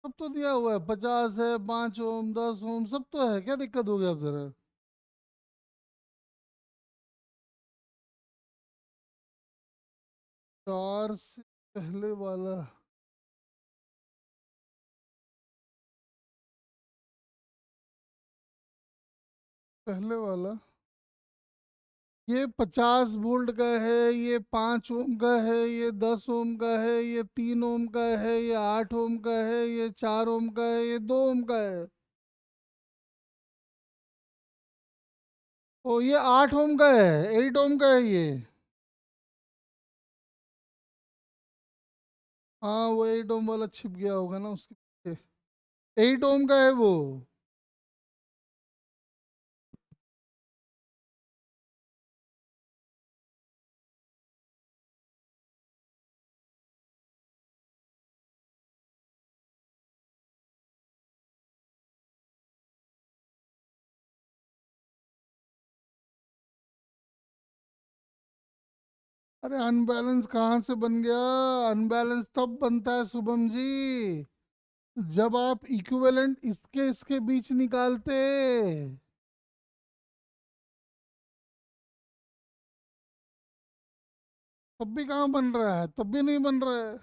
सब तो दिया हुआ है, 50 है, 5 ओम, 10 ओम, सब तो है, क्या दिक्कत हो गया अब तेरा? चार से पहले वाला? पहले वाला? ये 50 वोल्ट का है, ये 5 ओम का है, ये 10 ओम का है, ये 3 ओम का है, ये 8 ओम का है, ये 4 ओम का है, ये 2 ओम का है। ओ ये 8 ओम का है, 8 ओम का है ये। हाँ वो 8 ओम वाला छिप गया होगा ना उसके पीछे। 8 ओम का है वो। अरे अनबैलेंस कहाँ से बन गया? अनबैलेंस तब बनता है शुभम जी, जब आप इक्विवेलेंट इसके इसके बीच निकालते। तब भी कहाँ बन रहा है? तब भी नहीं बन रहा है।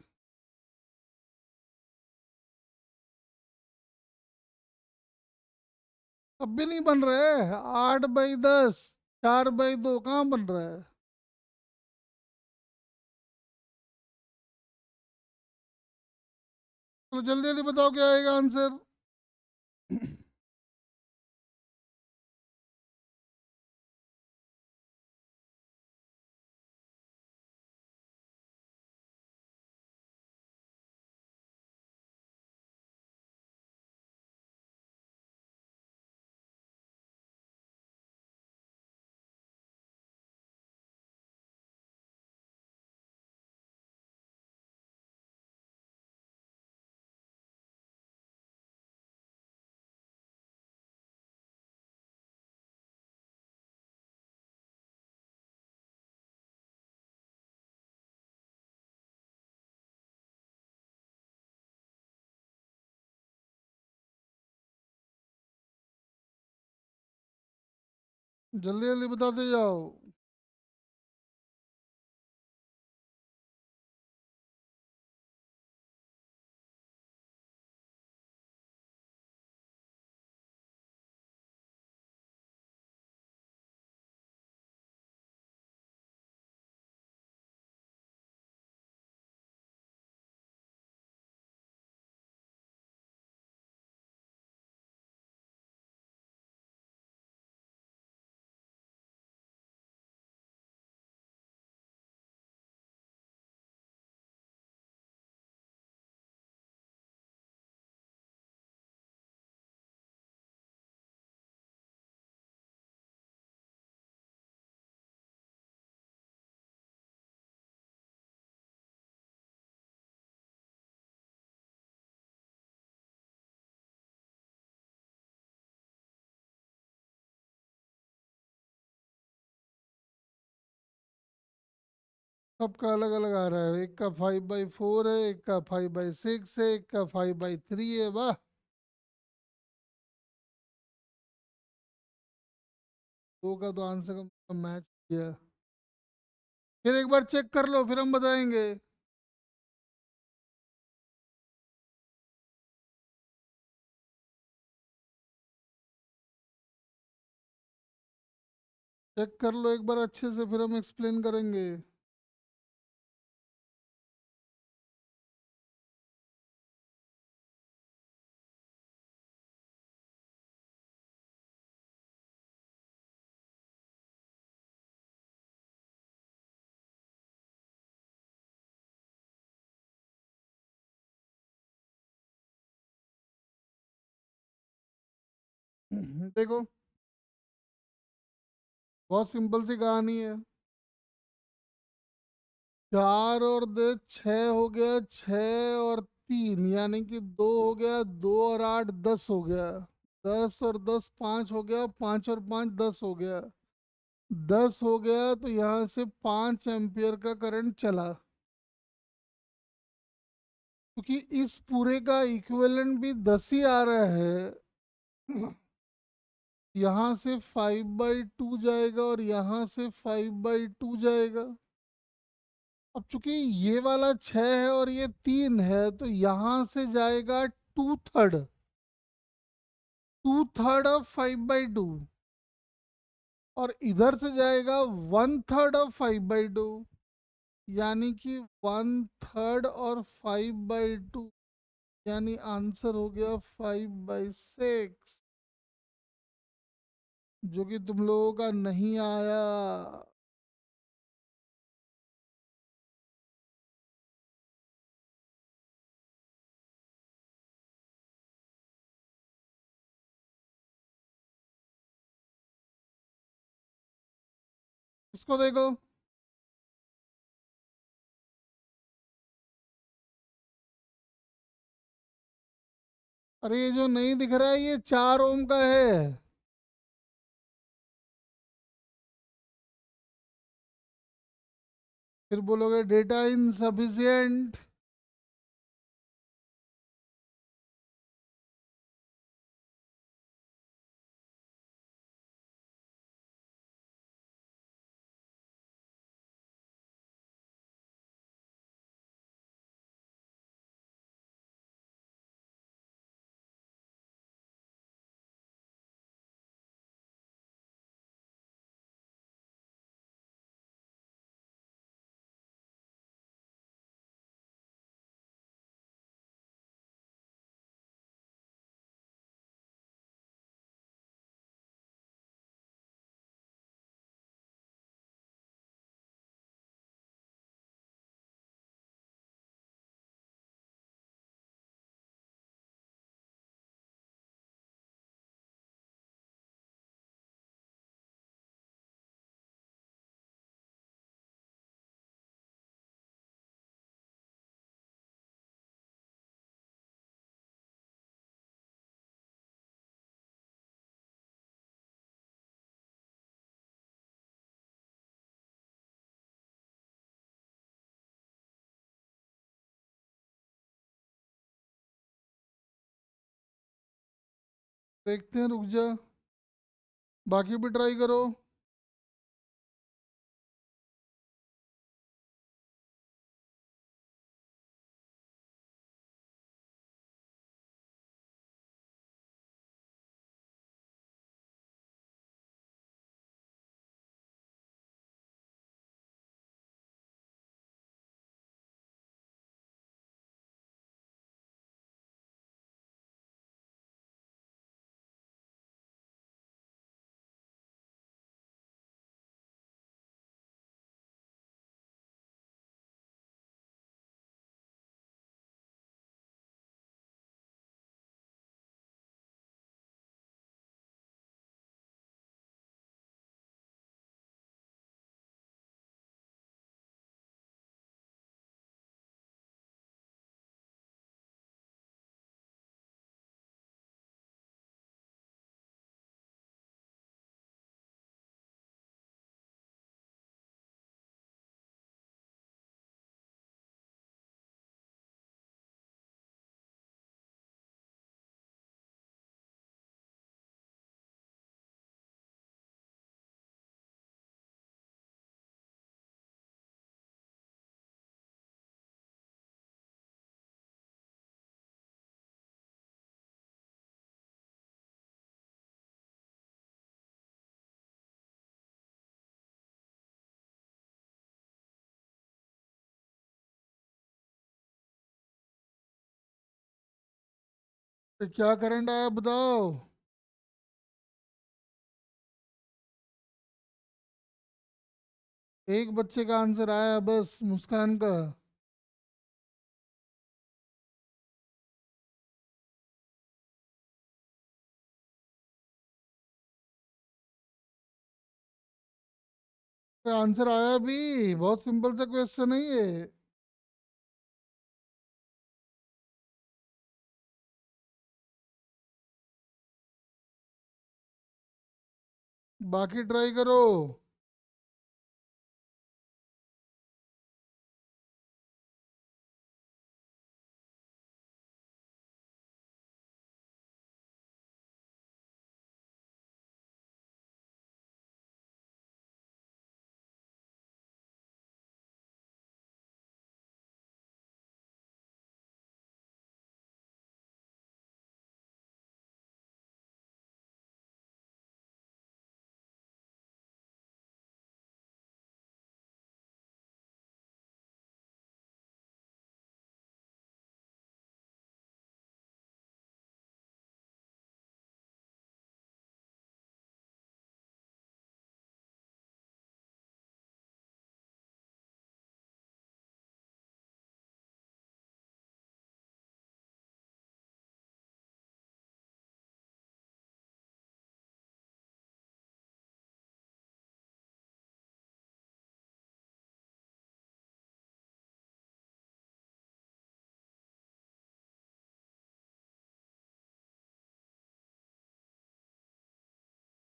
तब भी नहीं बन रहा है। 8/10, 4/2 कहाँ बन रहा है? तो जल्दी जल्दी बताओ क्या आएगा आंसर। जल्दी जल्दी बताते जाओ। सबका अलग अलग आ रहा है, एक का 5/4 है, एक का 5/6 है, एक का 5/3 है। वाह। दो का तो आंसर का मैच किया। फिर एक बार चेक कर लो, फिर हम बताएंगे। चेक कर लो एक बार अच्छे से, फिर हम एक्सप्लेन करेंगे। देखो, बहुत सिंपल सी कहानी है। 4 और 10 6 हो गया, 6 और 3 यानी कि 2 हो गया, 2 और 8 10 हो गया। 10 और 10 5 हो गया, 5 और 5 10 हो गया। 10 हो गया तो यहाँ से 5 एम्पियर का करंट चला, क्योंकि इस पूरे का इक्विवेलेंट भी 10 ही आ रहा है। यहाँ से 5/2 जाएगा और यहाँ से 5/2 जाएगा। अब चूंकि ये वाला 6 है और ये 3 है, तो यहां से जाएगा 2/3। 2/3 ऑफ 5/2, और इधर से जाएगा 1/3 ऑफ 5/2, यानी कि 1/3 और 5/2, यानी आंसर हो गया 5/6, जो कि तुम लोगों का नहीं आया। इसको देखो। अरे ये जो नहीं दिख रहा है, ये 4 ओम का है। फिर बोलोगे डेटा इनसफिशियंट। देखते हैं, रुक जा, बाकी भी ट्राई करो। तो क्या करंट आया बताओ। एक बच्चे का आंसर आया बस, मुस्कान का। तो आंसर आया भी, बहुत सिंपल सा क्वेश्चन है ये। बाकी ट्राई करो।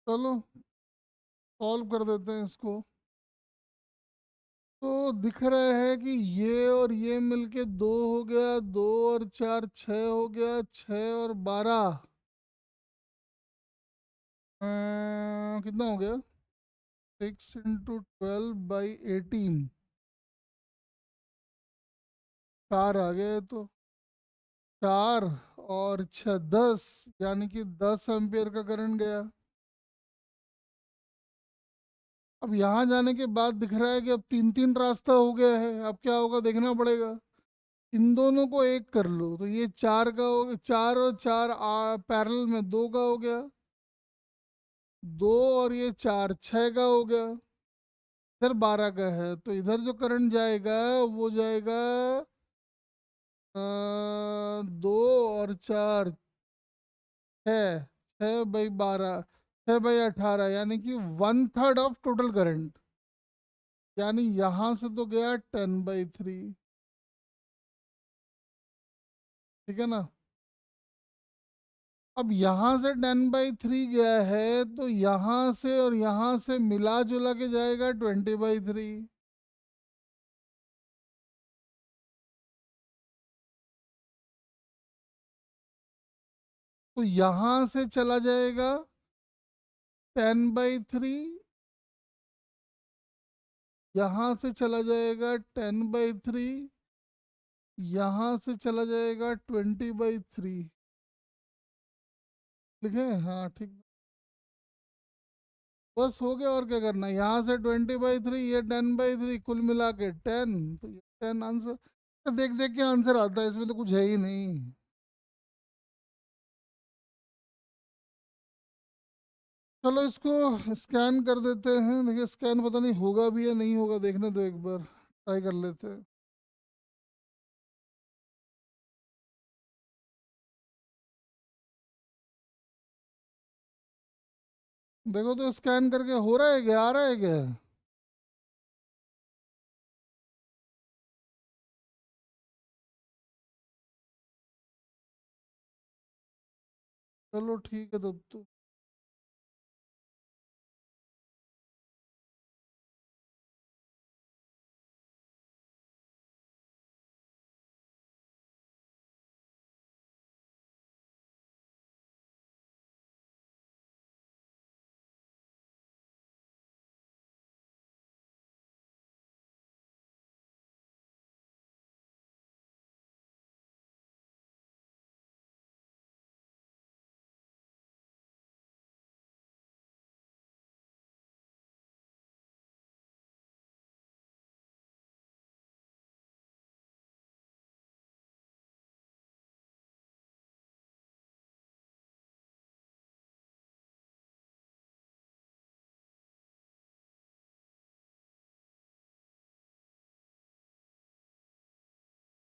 चलो सॉल्व कर देते हैं इसको। तो दिख रहा है कि ये और ये मिलके दो हो गया, दो और चार छः हो गया, छः और बारह कितना हो गया? 6 × 12/18। 4 आ गया ये तो। 4 और 6 10, यानी कि 10 एम्पियर का करंट गया। अब यहाँ जाने के बाद दिख रहा है कि अब तीन तीन रास्ता हो गया है, अब क्या होगा देखना पड़ेगा। इन दोनों को एक कर लो तो ये 4 का हो गया, 4 और 4 पैरेलल में 2 का हो गया, 2 और ये 4 6 का हो गया। इधर 12 का है तो इधर जो करंट जाएगा वो जाएगा 2 और 4 छः, 6/12, 6/18, यानी कि 1/3 ऑफ टोटल करंट। यानी यहां से तो गया 10/3। ठीक है ना। अब यहां से 10/3 गया है तो यहां से और यहां से मिला जुला के जाएगा 20/3। तो यहां से चला जाएगा 10/3, यहां से चला जाएगा 10/3, यहां से चला जाएगा 20/3। लिखे हाँ ठीक। बस हो गया, और क्या करना है, यहाँ से 20/3, ये 10/3, कुल मिला के 10, तो ये 10 आंसर। देख देख के आंसर आता है, इसमें तो कुछ है ही नहीं। चलो इसको स्कैन कर देते हैं, देखिए स्कैन पता नहीं होगा भी या नहीं होगा, देखने दो एक बार, ट्राई कर लेते हैं। देखो तो स्कैन करके हो रहा है क्या, आ रहा है क्या? चलो ठीक है तब तो।